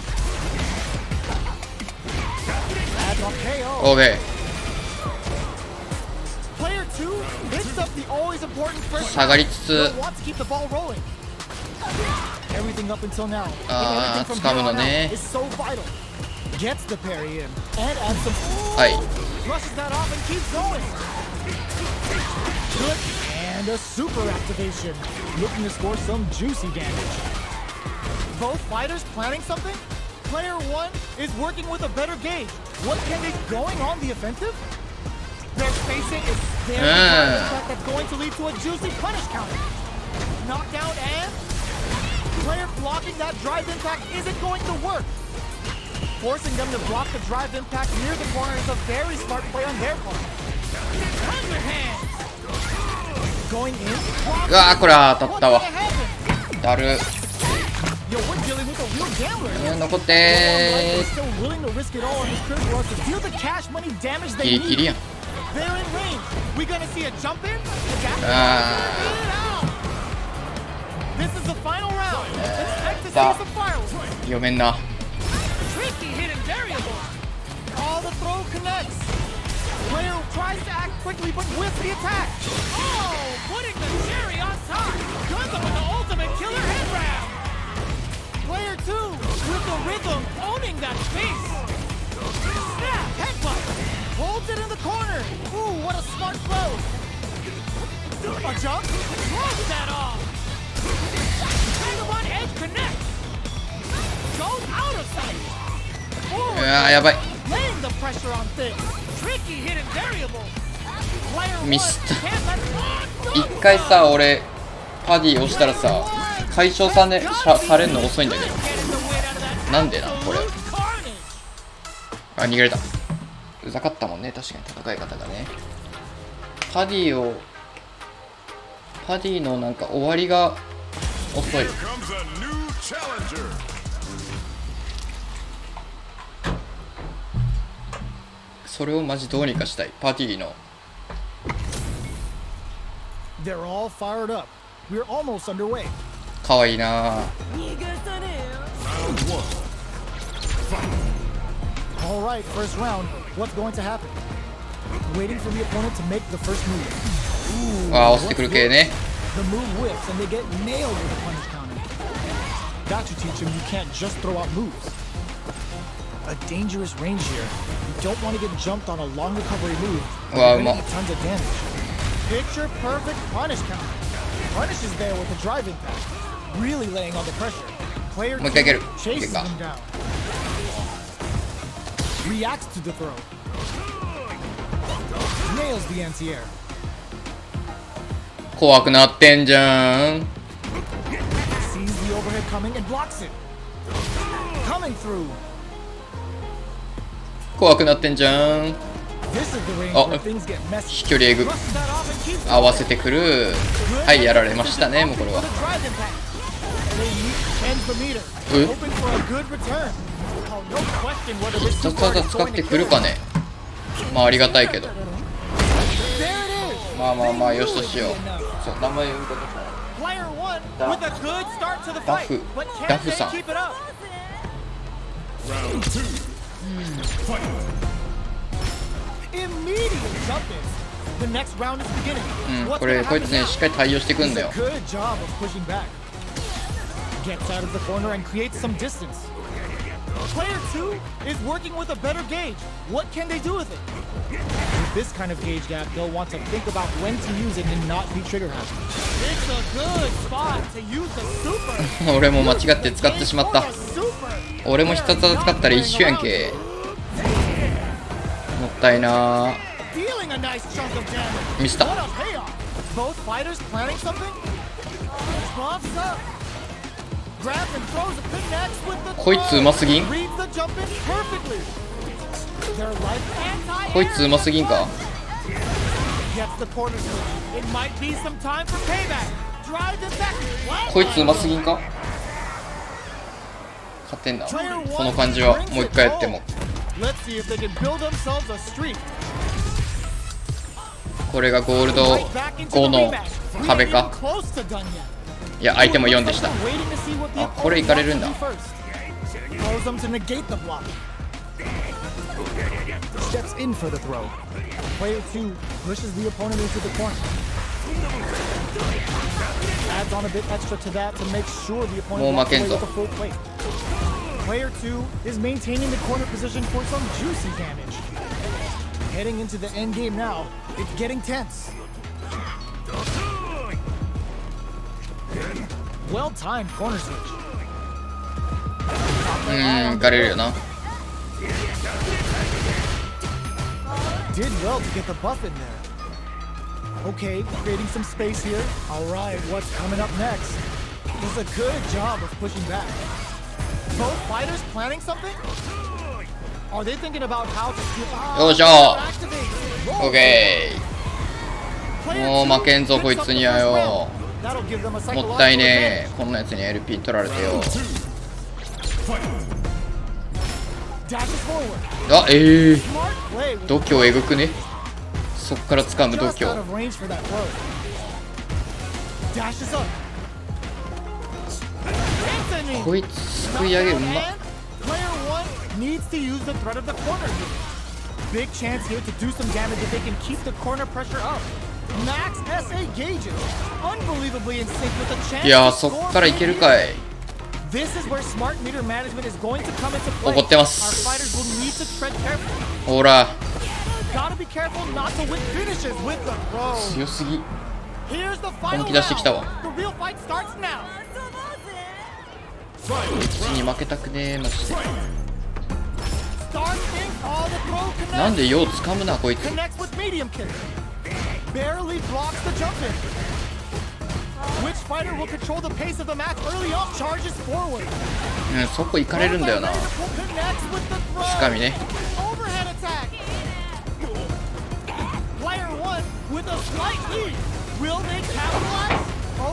Speaker 2: Adds on KO.
Speaker 1: OK。Player
Speaker 2: 2 picks up the always important first.
Speaker 1: 下がりつつ。
Speaker 2: Wants to keep the ball rolling. Everything up until now.
Speaker 1: ああ、掴むのね。
Speaker 2: Is so vital. Gets the parry in and adds some.
Speaker 1: はい。
Speaker 2: Rushes that off and keeps going. Good. And a super activation, looking to score some juicy damage. Both fighters planning something? Player 1 is working with a better gauge. What can they going on the offensive? They're facing a very hard attack that's going to lead to a juicy punish counter. Knockdown and player blocking that drive impact isn't going to work. Forcing them to block the drive impact near the corner is a very smart play on their part. 100 hands. Going in.
Speaker 1: うわー、これは当たったわ。だる。
Speaker 2: Yo, we're dealing with a real gambler.
Speaker 1: 残ってー。
Speaker 2: Still willing to risk it all on this critical rush to deal the cash money damage they
Speaker 1: ギリギリ
Speaker 2: need.
Speaker 1: やん。
Speaker 2: They're in range. We gonna see a jump in? This is the final round. Expect to see some fireworks.
Speaker 1: 読めんな。
Speaker 2: Tricky hidden variable. All the throw connects. Player tries to act quickly but whiffs the attack. Oh, putting the cherry on top. Guns up with the ultimate killer head round. Player 2 with the rhythm owning that space. Snap, headbutt. Holds it in the corner. Ooh, what a smart throw. A jump. Throws that off. Vagabond edge connects. Goes out of sight.
Speaker 1: うわー、やばい。
Speaker 2: Laying the pressure on thick. Tricky hidden variable. Player
Speaker 1: ミスった。
Speaker 2: can't let
Speaker 1: 一回さ、俺パディ押したらさ、解消されるの遅いんだけど。なんでな、これ。あ、逃げられた。うざかったもんね、確かに戦い方がね。パディのなんか終わりが遅い。それをマジどうにかしたい。パディの。
Speaker 2: They're all fired up. We're almost underway.
Speaker 1: かわいいな。
Speaker 2: All right, first round. What's going to happen? Waiting for the opponent to make the first move.
Speaker 1: あ、押してくる系ね。
Speaker 2: The move whips and they get nailed with a punish counter. Got to teach them you can't just throw out moves. A dangerous range here. You don't want to get jumped on a long recovery move.
Speaker 1: Wow,
Speaker 2: You're gonna get tons of damage. Picture perfect punish counter. Punish is there with the drive impact. Really laying on the pressure. Player 2 chases them down. Reacts to the throw. Nails the anti-air.
Speaker 1: 怖くなってんじゃん。
Speaker 2: Sees the overhead coming and blocks it. Coming through.
Speaker 1: 怖くなってんじゃん。
Speaker 2: This is the range
Speaker 1: あ、
Speaker 2: where things get messy.
Speaker 1: 飛距離えぐ。
Speaker 2: Brushes that off and keeps
Speaker 1: 合わせてくる。はい、やられましたね、もうこれは。
Speaker 2: the drive impact. They ends the meter.
Speaker 1: え
Speaker 2: Hoping for a good return. Oh, no question whether this
Speaker 1: 必殺技使ってくるかね。まあありがたいけど。
Speaker 2: There it is.
Speaker 1: まあまあまあ、よしとしよう。そう、名前読み方さ。
Speaker 2: Player 1 with a good start to the
Speaker 1: ダ
Speaker 2: fight.
Speaker 1: フ、
Speaker 2: But
Speaker 1: ダ
Speaker 2: can
Speaker 1: フ
Speaker 2: they
Speaker 1: さん。
Speaker 2: keep it up?
Speaker 3: Round 2. Fight.
Speaker 2: Immediate jump in. The next round is beginning.
Speaker 1: これこいつね、しっかり対応してくんだよ。
Speaker 2: Good job of pushing back. Gets out of the corner and creates some distance. Player 2 is working with a better gauge. What can they do with it? With this kind of gauge gap, they'll want to think about when to use it and not be trigger happy. It's a good spot to use the super.
Speaker 1: 俺も間違って使ってしまった。
Speaker 2: Super.
Speaker 1: 俺も必殺技使ったら一緒やんけ。もったいな。
Speaker 2: Dealing a nice chunk of damage.
Speaker 1: ミスった。
Speaker 2: What a payoff. Both fighters planning something? Buffs up. Grabs and throws a connects with the
Speaker 1: こいつうますぎん？
Speaker 2: reads the jump in perfectly. Their life anti-air.
Speaker 1: こいつうますぎんか？
Speaker 2: Gets the corner switch. It might be some time for payback. Drive it back.
Speaker 1: こいつうますぎんか？勝てんな。この感じはもう一回やっても。
Speaker 2: Let's see if they can build themselves a streak.
Speaker 1: これがゴールド5の壁か。
Speaker 2: Close to done yet.
Speaker 1: いや、相手も4でした。
Speaker 2: Waiting to see what the
Speaker 1: あ、これいかれるんだ。
Speaker 2: opponent throws them to negate the block. Steps in for the throw. Player 2 pushes the opponent into the corner. Adds on a bit extra to that to make sure the opponent walks away with a full plate. Player 2 is maintaining the corner position for some juicy damage. Heading into the end game now, it's getting tense. Well-timed corner switch.
Speaker 1: 行かれるよな。
Speaker 2: Did well to get the buff in there. Okay, creating some space here. All right, what's coming up next? Does a good job of pushing back. Both fighters planning something? Are they thinking about how to steal?
Speaker 1: よいしょ。オッケー。もう負けんぞこいつにはよ。もったいねえ。こんなやつに LP 取られてよ。あ、度胸えぐくね。そっから掴む度胸。こいつすくい上げうまっ。
Speaker 2: Needs to use the threat of the corner here. Big chance here to do some damage if they can keep the corner pressure up. Max SA gauges, unbelievably in sync with the chance.
Speaker 1: いや、そっからいけるかい。
Speaker 2: This is where smart meter management is going to come into play.
Speaker 1: 怒ってます。
Speaker 2: Our fighters will need to tread carefully.
Speaker 1: ほら。
Speaker 2: Gotta be careful not to whip finishes with the throw.
Speaker 1: 強すぎ。
Speaker 2: Here's the final
Speaker 1: 本気出してきたわ。
Speaker 2: The real fight starts now.
Speaker 1: こいつに負けたくねえマジで。なんでよう掴むなこいつ。そこ行かれるんだよな。つかみね。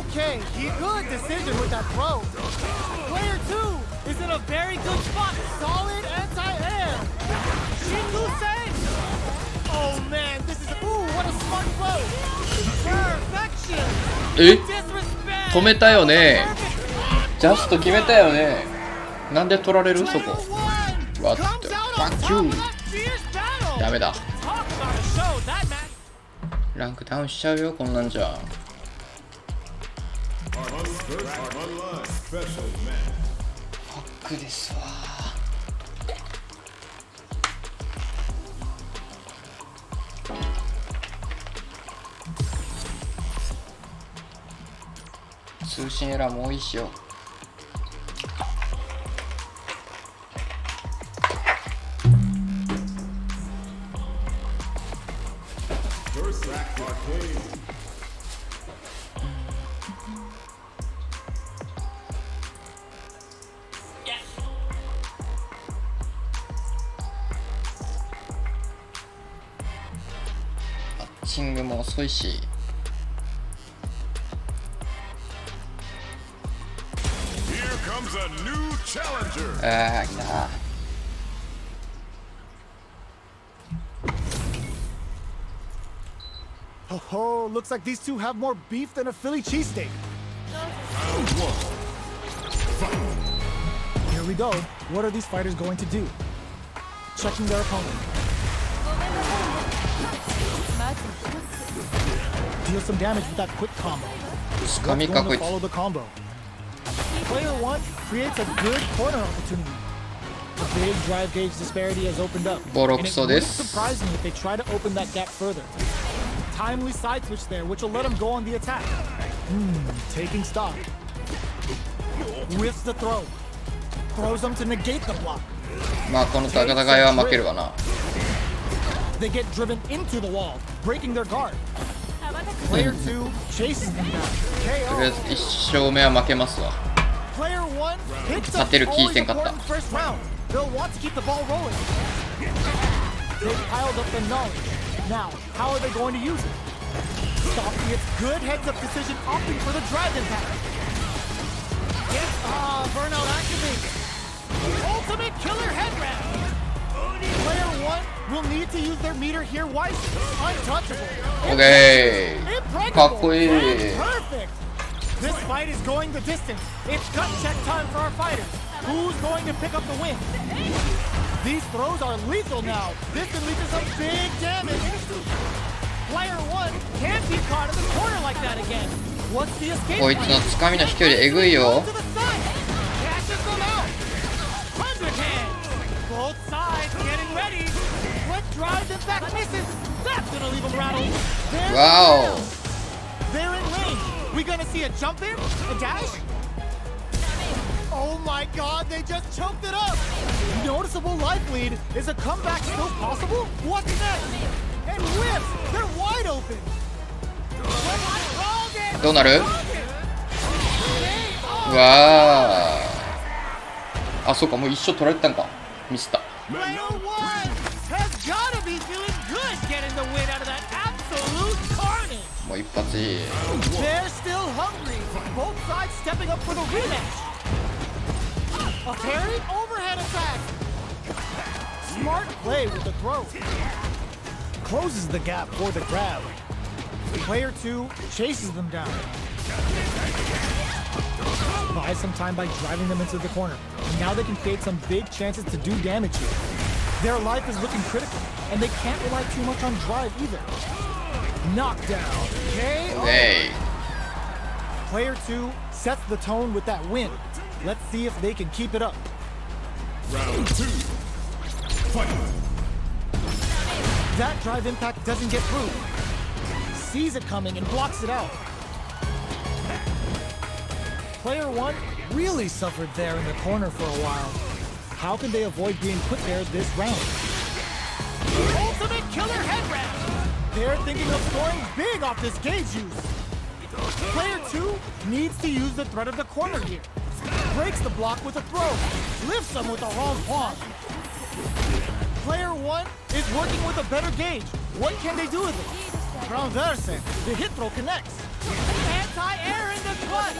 Speaker 2: Okay, good decision with that throw. Player 2 is in a very good spot. Solid anti-air. Shin-Gu-Sen. Oh man, this is what a smart throw. Perfection.
Speaker 1: 止めたよね。ジャスト決めたよね。なんで取られるそこ。わっと。バッキュー。ダメだ。ランクダウンしちゃうよこんなんじゃ。ファックですわ。通信エラーも多いしよ。マッチングも遅いし。ああ、来た。
Speaker 2: Oh, looks like these two have more beef than a Philly cheesesteak. Here we go. What are these fighters going to do? Checking their opponent. Deal some damage with that quick combo. What's going to follow the combo? Player 1 creates a good corner opportunity. The big drive gauge disparity has opened up. And it wouldn't surprise me if they try to open that gap further. Timely side switch there, which will let him go on the attack. Taking stock. Whiffs the throw. Throws him to negate the block.
Speaker 1: まあこの戦いは負けるわな。
Speaker 2: They get driven into the wall, breaking their guard. Player 2 chases them down.
Speaker 1: とりあえず1勝目は負けますわ。勝てる気せんかった。
Speaker 2: They'll want to keep the ball rolling. They've piled up the knowledge. Now, how are they going to use it? Softy, it's good heads-up decision, opting for the dragon pattern. Yes, burnout activated. Ultimate killer head wrap. Player 1 will need to use their meter here wisely. Untouchable.
Speaker 1: Okay.
Speaker 2: Impregnable.
Speaker 1: かっこいい。
Speaker 2: Perfect. This fight is going the distance. It's gut check time for our fighters. Who's going to pick up the win? These throws are lethal now. This can lead to some big damage. Player 1 can't be caught in the corner like that again. What's the escape?
Speaker 1: こいつのつかみの飛距離えぐいよ。
Speaker 2: Catches them out. 100 hands. Both sides getting ready. Quick drive and back misses. That's gonna leave them rattled.
Speaker 1: Wow.
Speaker 2: They're in range. We gonna see a jump in? A dash? my god, they just choked it up! Noticeable life lead. Is a comeback still possible? What's next? And whips! They're wide open!
Speaker 1: どうなる？うわー、あ、そうか、もう一生取られてたんか。ミスった。
Speaker 2: Player one has gotta be feeling good getting the win out of that absolute carnage!
Speaker 1: もう一発いい。
Speaker 2: They're still hungry. Both sides stepping up for the rematch. A parry overhead attack. Smart play with the throw. Closes the gap for the grab. Player 2 chases them down. Buys some time by driving them into the corner. And now they can create some big chances to do damage here. Their life is looking critical, and they can't rely too much on drive either. Knockdown. KO.
Speaker 1: Hey.
Speaker 2: Player 2 sets the tone with that win. Let's see if they can keep it up.
Speaker 3: Round 2. Fight.
Speaker 2: That drive impact doesn't get through. Sees it coming and blocks it out. Player 1 really suffered there in the corner for a while. How can they avoid being put there this round? Ultimate killer head wrap! They're thinking of scoring big off this gauge use. Player 2 needs to use the threat of the corner here. Breaks the block with a throw. Lifts them with the wrong palm. Player 1 is working with a better gauge. What can they do with it? Transverse. The hit throw connects. Anti-air in the clutch.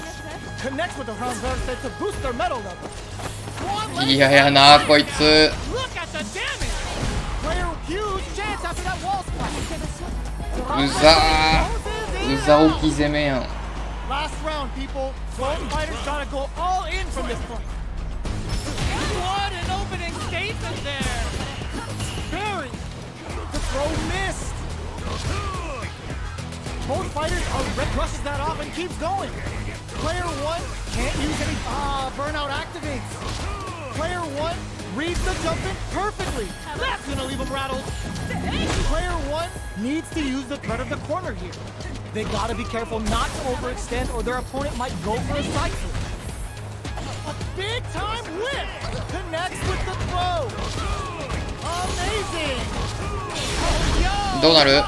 Speaker 2: Connects with the transverse to boost their metal level.
Speaker 1: いややなこいつ。
Speaker 2: Look at the damage. Player huge chance after that wall splash.
Speaker 1: うざー、うざ置き攻めやん。
Speaker 2: Last round, people. Both fighters gotta go all in from this point. What an opening statement there. Barry. The throw missed. Both fighters brushes that off and keeps going. Player 1 can't use any burnout activates. Player 1 reads the jump in perfectly. That's gonna leave him rattled. Player 1 needs to use the threat of the corner here. They gotta be careful not to overextend or their opponent might go for a side flip. A big time whip connects with the throw. Amazing. Oh, yo.
Speaker 1: どうなる？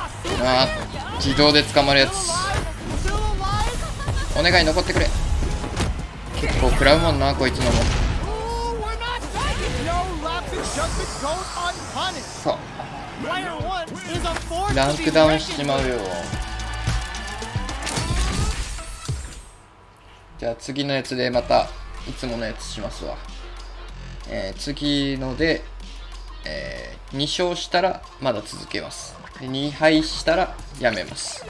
Speaker 1: あー、自動で捕まるやつ。
Speaker 2: Still alive?
Speaker 1: お願い残ってくれ。結構食らうもんなこいつのも。
Speaker 2: Oh, we're not done. No rapid jumping goes unpunished.
Speaker 1: そう。
Speaker 2: Player 1 is a force
Speaker 1: ラン
Speaker 2: to be
Speaker 1: クダウンし
Speaker 2: reckoned
Speaker 1: ちまう
Speaker 2: with.
Speaker 1: よ。じゃあ次のやつでまたいつものやつしますわ。次ので、2勝したらまだ続けます。で2敗したらやめます。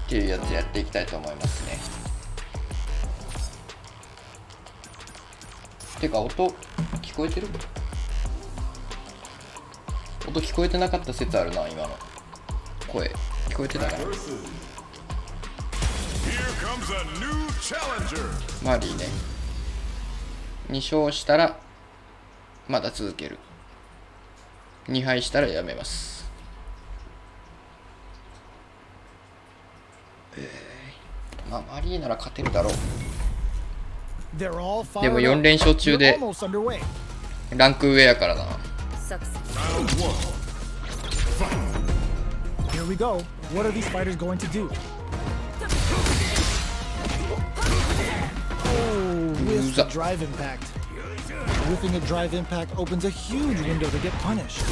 Speaker 1: っていうやつやっていきたいと思いますね。てか音聞こえてる？音聞こえてなかった説あるな今の。声聞こえてたかな。
Speaker 3: Here comes a new challenger.
Speaker 1: マリーね。2勝したらまだ続ける。2敗したらやめます。まあマリーなら勝てるだろう。
Speaker 2: They're all
Speaker 1: でも
Speaker 2: fired
Speaker 1: 4連勝
Speaker 2: up.
Speaker 1: 中
Speaker 2: They're
Speaker 1: で
Speaker 2: almost underway.
Speaker 1: ランク上やからな。
Speaker 3: Round 1.
Speaker 2: Here we go. What are these fighters going to do? Oh, whiffs the drive impact. Whiffing a drive impact opens a huge window to get punished.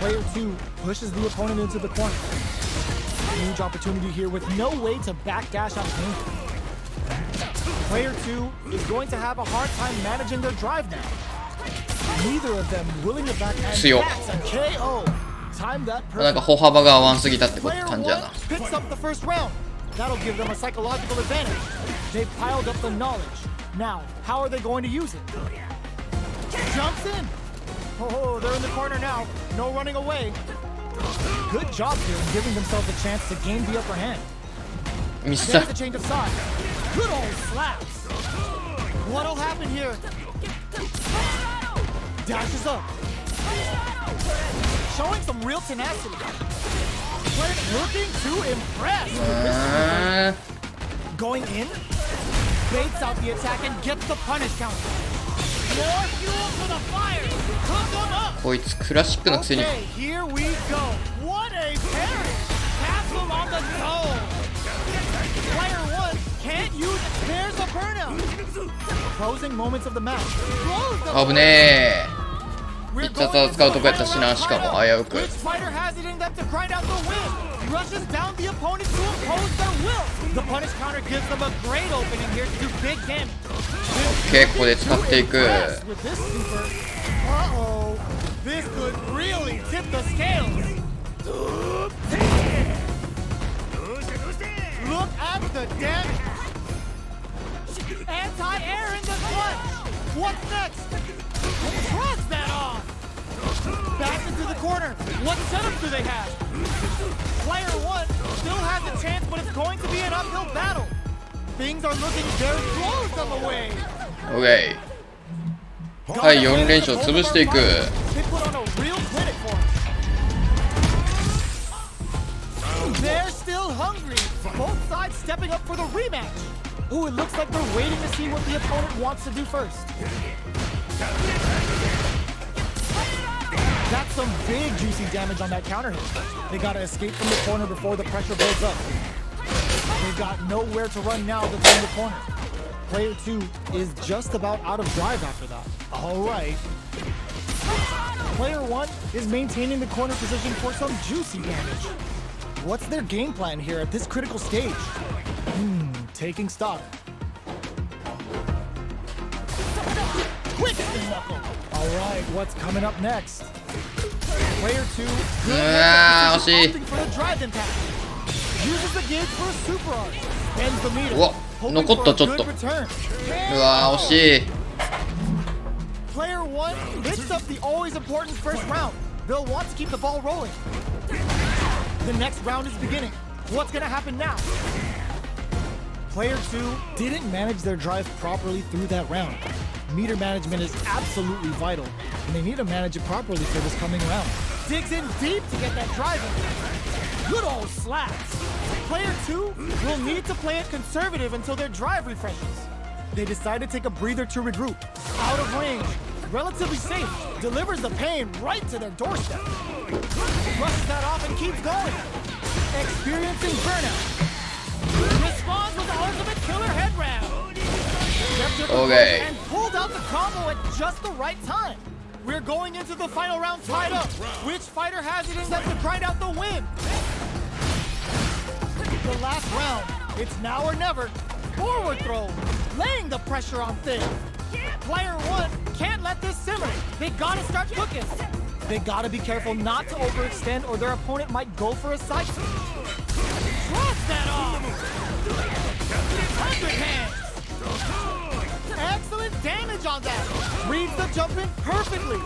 Speaker 2: Player 2 pushes the opponent into the corner. Huge opportunity here with no way to backdash out of danger. Player 2 is going to have a hard time managing their drive now. Neither of them willing to back and
Speaker 1: 強っ。
Speaker 2: that's a KO. Time that
Speaker 1: なんか
Speaker 2: perfect.
Speaker 1: 歩幅が合わんすぎたってこと
Speaker 2: Player
Speaker 1: 感じや
Speaker 2: 1
Speaker 1: な。
Speaker 2: picks up the first round. That'll give them a psychological advantage. They've piled up the knowledge. Now, how are they going to use it? Jumps in. Oh, they're in the corner now. No running away. Good job here in giving themselves a chance to gain the upper hand.
Speaker 1: ミスった。
Speaker 2: There's the change of side. Good old slaps. What'll happen here? Dashes up. Showing some real tenacity. Looking to impress.
Speaker 1: Ah.
Speaker 2: Going in. baits out the attack and gets the punish counter. More fuel for the fire. Cook them up.
Speaker 1: こいつクラシックのくせに
Speaker 2: Okay, here we go. What a parry. Taps him on the toe. Player 1 can't use it. There's a burnout. Closing moments of the match. Close the
Speaker 1: 危ねえ。必殺技使うとこやったしな。しかも危うく
Speaker 2: Which fighter has it in them to grind out the win? Rushes down the opponent to impose their will. The punish counter gives them a great opening here to do big damage.
Speaker 1: 結構で使っていく
Speaker 2: With this super, uh-oh, this could really tip the scales. Look at the damage. Anti-air in the clutch. What's next? Shrugs that off. Back into the corner. What setup do they have? Player 1 still has a chance, but it's going to be an uphill battle. Things are looking very close on the way.
Speaker 1: OK はい、4連勝潰していく
Speaker 2: They put on a real clinic for us. They're still hungry. Both sides stepping up for the rematch. Ooh, it looks like they're waiting to see what the opponent wants to do first. That's some big juicy damage on that counter hit. They gotta escape from the corner before the pressure builds up. They've got nowhere to run now that's in the corner. Player 2 is just about out of drive after that. Alright. Player 1 is maintaining the corner position for some juicy damage. What's their game plan here at this critical stage? Taking stock. Quick knuckle. Alright, what's coming up next? Player 2 opting for the drive impact. Uses the gauge for a super arc. Bends the meter.
Speaker 1: うわ、残ったちょっと。うわ、惜しい。
Speaker 2: Player 1 hits up the always important first round. They'll want to keep the ball rolling. The next round is beginning. What's gonna happen now? Player 2 didn't manage their drive properly through that round. Meter management is absolutely vital, and they need to manage it properly for this coming round. Digs in deep to get that drive in. Good old slaps. Player 2 will need to play it conservative until their drive refreshes. They decide to take a breather to regroup. Out of range, relatively safe, delivers the pain right to their doorstep. Brushes that off and keeps going. Experiencing burnout. Responds with the ultimate killer head round.
Speaker 1: Okay.
Speaker 2: And pulled out the combo at just the right time. We're going into the final round tied up. Which fighter has it in them to grind out the win? The last round. It's now or never. Forward throw. Laying the pressure on Thing. Player 1 can't let this simmer. They gotta start cooking. They gotta be careful not to overextend or their opponent might go for a side switch. Shrugs that off. 100 hands. Excellent damage on that. Reads the jump in perfectly.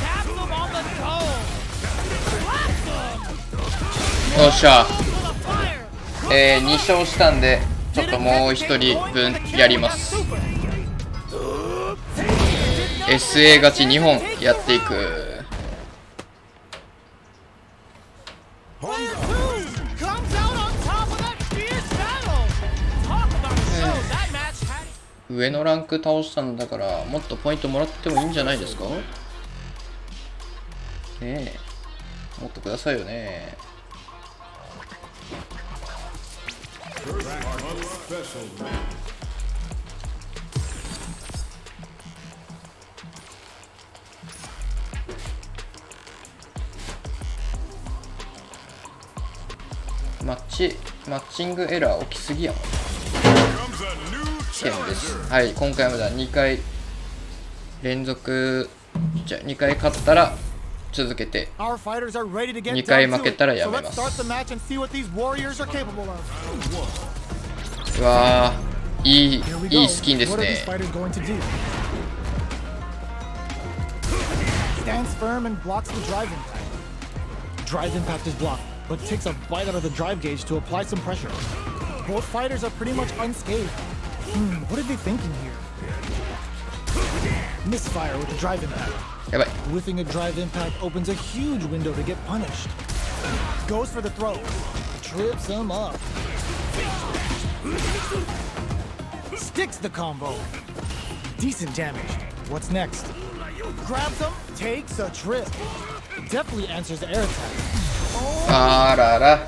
Speaker 2: Taps him on the toe. Slaps him.
Speaker 1: よっしゃ。2勝したんで、ちょっともう1人分やります。SA 勝ち2本やっていく。上のランク倒したんだからもっとポイントもらってもいいんじゃないですか。ねえ、もっとくださいよね。マッチングエラー起きすぎやん。件です。はい、今回までは2回連続じゃ2回勝ったら続けて2回負けたらやめます。うわー、いいスキンですね。
Speaker 2: Stands firm and blocks the drive impact. Drive impact is blocked, but takes a bite out of the drive gauge to apply some pressure. Both fighters are pretty much unscathed. What are they thinking here? Misfire with the drive impact. Whiffing a drive impact opens a huge window to get punished. Goes for the throw. Trips him up. Sticks the combo. Decent damage. What's next? Grabs him, takes a trip. Definitely answers the air attack.
Speaker 1: あらら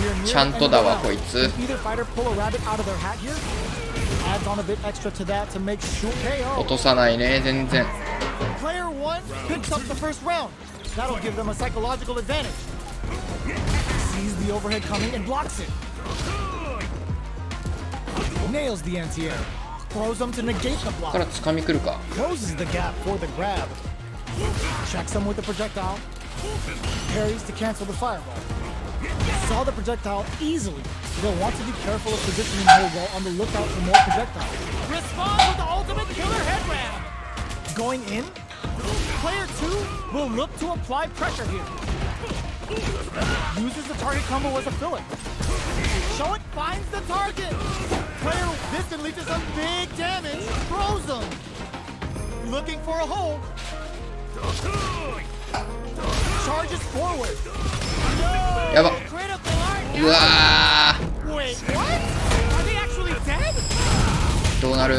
Speaker 2: We're near
Speaker 1: ちゃん
Speaker 2: the
Speaker 1: と
Speaker 2: end
Speaker 1: だ
Speaker 2: of the
Speaker 1: わ
Speaker 2: round.
Speaker 1: こいつ
Speaker 2: Does either fighter pull a rabbit out of their hat here? Adds on a bit extra to that to make sure
Speaker 1: 落
Speaker 2: KO.
Speaker 1: とさないね全然
Speaker 2: Player 1 picks up the first round. That'll give them a psychological advantage. Sees the overhead coming and blocks it. Nails the anti-air. Throws them to negate the
Speaker 1: ここから
Speaker 2: block.
Speaker 1: 掴み来るか
Speaker 2: Closes the gap for the grab. Checks them with the projectile. Parries to cancel the fireball. Saw the projectile easily. They'll want to be careful of positioning here while on the lookout for more projectiles. Responds with the ultimate killer head ram. Going in, player 2 will look to apply pressure here. Uses the target combo as a filler. Show it finds the target. Player instantly to some big damage. Throws them. Looking for a hole. Charges forward. No!
Speaker 1: やば
Speaker 2: Critical art.
Speaker 1: うわ
Speaker 2: Wait, what? Are they actually dead?
Speaker 1: ーどうなるう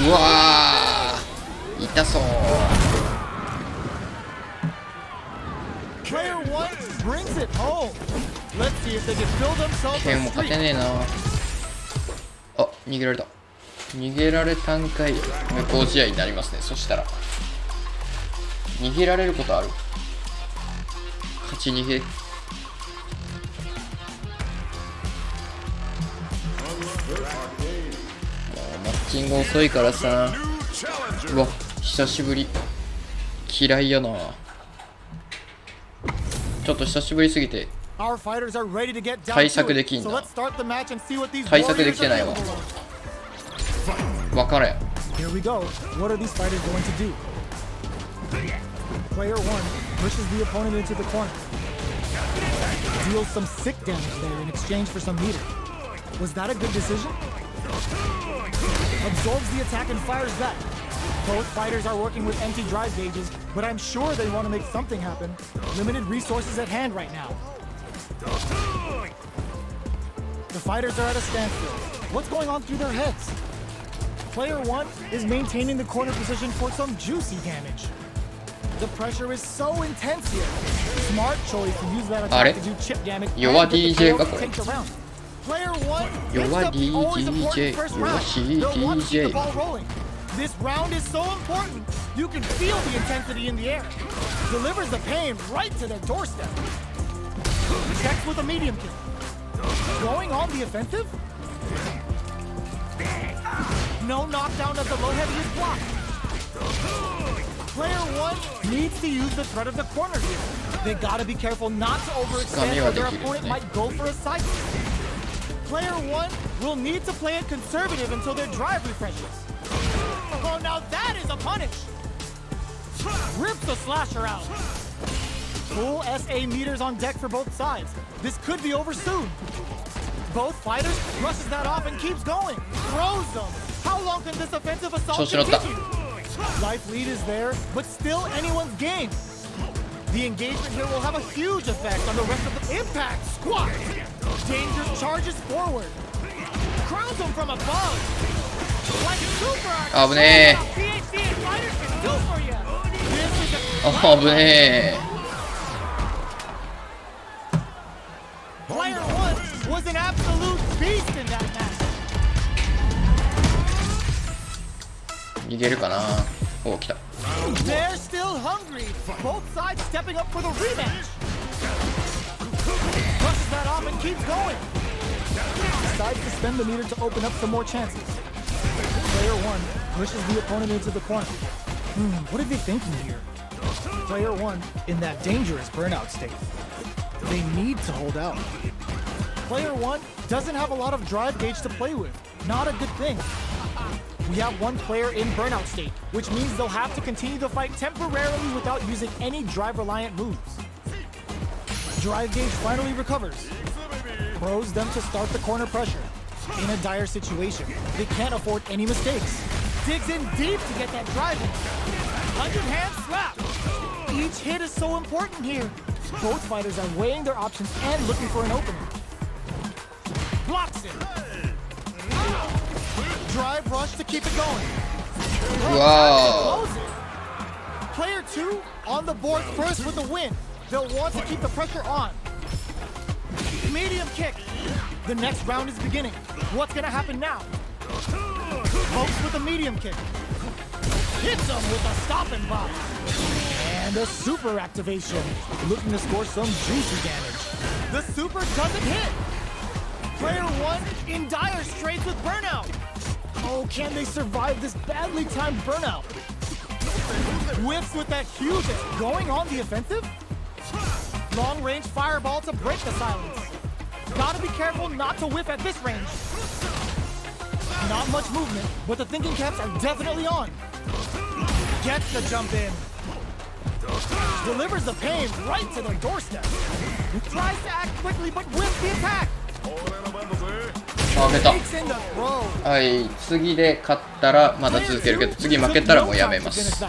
Speaker 1: わー痛そう
Speaker 2: Player 1 brings it home. Let's see if they can build themselves
Speaker 1: 剣
Speaker 2: a
Speaker 1: も勝て
Speaker 2: streak.
Speaker 1: ねえなあ逃げられた逃げられたんかい無効試合になりますねそしたら逃げられることある勝ち逃げもうマッチング遅いからさうわ久しぶり嫌いやなちょっと久しぶりすぎて
Speaker 2: Our fighters are ready to get down
Speaker 1: 対
Speaker 2: to
Speaker 1: 策で
Speaker 2: it.
Speaker 1: きん
Speaker 2: So
Speaker 1: な
Speaker 2: let's start the match and see what these
Speaker 1: 対策で
Speaker 2: warriors
Speaker 1: きて
Speaker 2: are
Speaker 1: ないわ
Speaker 2: capable of.
Speaker 1: 分からん
Speaker 2: Here we go. What are these fighters going to do? Player 1 pushes the opponent into the corner. Deals some sick damage there in exchange for some meter. Was that a good decision? Absorbs the attack and fires back. Both fighters are working with empty drive gauges, but I'm sure they want to make something happen. Limited resources at hand right now. The fighters are at a standstill. What's going on through their heads? Player 1 is maintaining the corner position for some juicy damage. The pressure is so intense here. Smart choice to use that attack to do chip damage and
Speaker 1: Yowa
Speaker 2: get the
Speaker 1: DJ
Speaker 2: KO
Speaker 1: か
Speaker 2: to
Speaker 1: これ
Speaker 2: take the round. Player 1
Speaker 1: Yowa
Speaker 2: picks up the always important
Speaker 1: DJ
Speaker 2: first
Speaker 1: Yowa
Speaker 2: round. They'll want to keep
Speaker 1: DJ
Speaker 2: the ball rolling. This round is so important. You can feel the intensity in the air. Delivers the pain right to their doorstep. Checks with a medium kick. Going on the offensive? No knockdown as the low heavy is blocked. Player 1 needs to use the threat of the corner here. They gotta be careful not to overextend or their opponent might go for a side kick. Player 1 will need to play it conservative until their drive refreshes. Oh, now that is a punish! Rips the slasher out. Full SA meters on deck for both sides. This could be over soon. Both fighters brushes that off and keeps going. Throws them. How long can this offensive assault continue? Life lead is there, but still anyone's game. The engagement here will have a huge effect on the rest of the impact squat. Danger charges forward. Crowns him from above. Like super arc.
Speaker 1: 危ね
Speaker 2: PhD and fighters can do for you. This is
Speaker 1: え危ね
Speaker 2: Player 1 was an absolute beast in that match.
Speaker 1: え逃げるかなお来た
Speaker 2: They're still hungry. Both sides stepping up for the rematch. Brushes that off and keeps going. Decides to spend the meter to open up some more chances. Player 1 pushes the opponent into the corner. What are they thinking here? Player 1 in that dangerous burnout state. They need to hold out. Player 1 doesn't have a lot of drive gauge to play with. Not a good thing. We have one player in burnout state, which means they'll have to continue the fight temporarily without using any drive-reliant moves. Drive gauge finally recovers. Throws them to start the corner pressure. In a dire situation, they can't afford any mistakes. Digs in deep to get that drive in. 100-hand slap. Each hit is so important here. Both fighters are weighing their options and looking for an opening. Blocks it. Drive rush to keep it going.
Speaker 1: うわ
Speaker 2: Close it. Player 2 on the board first with the win. They'll want to keep the pressure on. Medium kick. The next round is beginning. What's gonna happen now? Pokes with a medium kick. Hits him with a stopping block. And a super activation. Looking to score some juicy damage. The super doesn't hit. Player 1 in dire straits with burnout. Oh, can they survive this badly timed burnout? Whiffs with that huge hit. Going on the offensive? Long range fireball to break the silence. Gotta be careful not to whiff at this range. Not much movement, but the thinking caps are definitely on. Gets the jump in. Delivers the pain right to the doorstep. Tries to act quickly, but whiffs the attack.
Speaker 1: あ、負けた。
Speaker 2: Takes in the throw.
Speaker 1: はい、次で勝ったらまだ続けるけど、次負けたらもうやめます。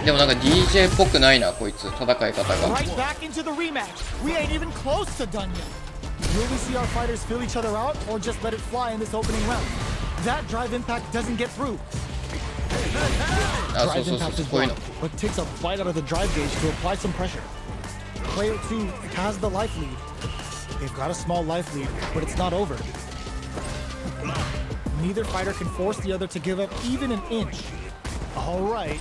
Speaker 1: でもなんか DJ っぽくないな、こいつ、戦い方が。
Speaker 2: Right back into the rematch. We ain't even close to done yet. Will we see our fighters fill each other out or just let it fly in this opening round? That drive impact doesn't get through.
Speaker 1: あ、そうそうそう、こういうの。
Speaker 2: But takes a bite out of the drive gauge to apply some pressure. Player 2 has the life lead. They've got a small life lead, but it's not over. Neither fighter can force the other to give up even an inch. All right.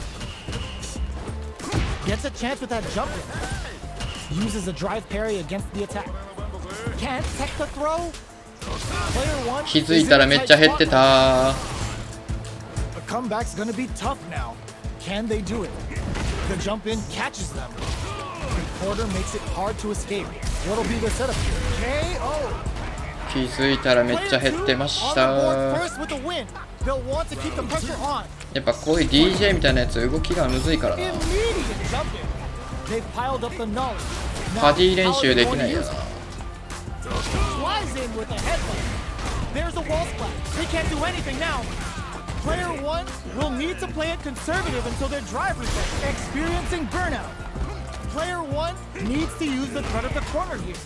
Speaker 2: Gets a chance with that jump in. Uses a drive parry against the attack. Can't tech the throw. Player 1.
Speaker 1: 気づいたらめっちゃ減ってた。
Speaker 2: The comeback's gonna be tough now. Can they do it? The jump in catches them. The quarter makes it hard to escape. What'll be the setup here? KO.
Speaker 1: 気づいたらめっちゃ減ってました。
Speaker 2: First with the win. They'll want to keep the pressure on.
Speaker 1: やっぱこういう DJ みたいなやつ動きがむずいからな。
Speaker 2: Immediate jump in. They've piled up the knowledge.
Speaker 1: パディ練習できないよな。
Speaker 2: Flies in with a headbutt. There's a wall splat. They can't do anything now. Player 1 will need to play it conservative until their drive resets, experiencing burnout. Player 1 needs to use the threat of the corner here.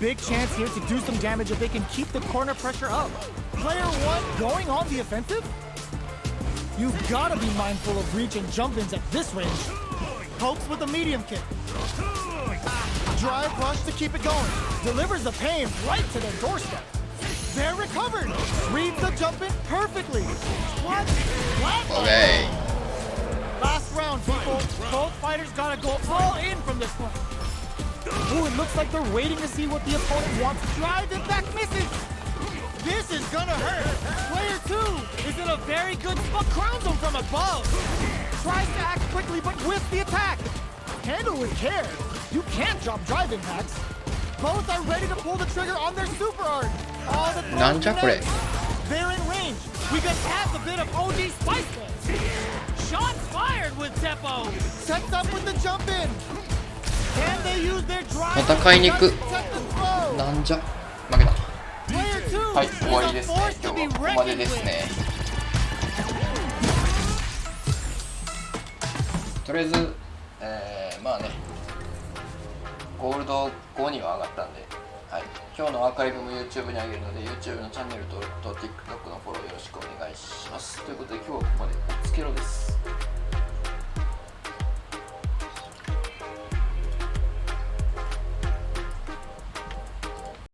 Speaker 2: Big chance here to do some damage if they can keep the corner pressure up. Player 1 going on the offensive? You've got to be mindful of reach and jump-ins at this range. Pokes with a medium kick. Drive rush to keep it going. Delivers the pain right to their doorstep. They're recovered. Reads the jump-in perfectly. What?
Speaker 1: Okay.
Speaker 2: Last round, people. Both fighters gotta go all in from this point. Ooh, it looks like they're waiting to see what the opponent wants. Drive impact misses. This is gonna hurt. Player 2 is in a very good spot. Crowns him from above. Tries to act quickly, but whiffs the attack. Handle with care. You can't drop drive impacts. Both are ready to pull the trigger on their super art. All the
Speaker 1: なんじゃこれ。
Speaker 2: They're in range. We could add a bit of OD spice there. Shots fired with Teppo. Sets up with the jump in. Can they use their drive?
Speaker 1: 戦いに行く。なんじゃ負けた。
Speaker 2: Player 2
Speaker 1: はい、終わりですね。
Speaker 2: is a
Speaker 1: 今
Speaker 2: force to
Speaker 1: 日
Speaker 2: be
Speaker 1: はここまで
Speaker 2: reckoned
Speaker 1: です
Speaker 2: with.
Speaker 1: ね。とりあえず、まあね、ゴールド5には上がったんで、はい、今日のアーカイブも YouTube に上げるので YouTube のチャンネル登録と TikTok のフォローよろしくお願いします。ということで今日はここまで。おつけろです。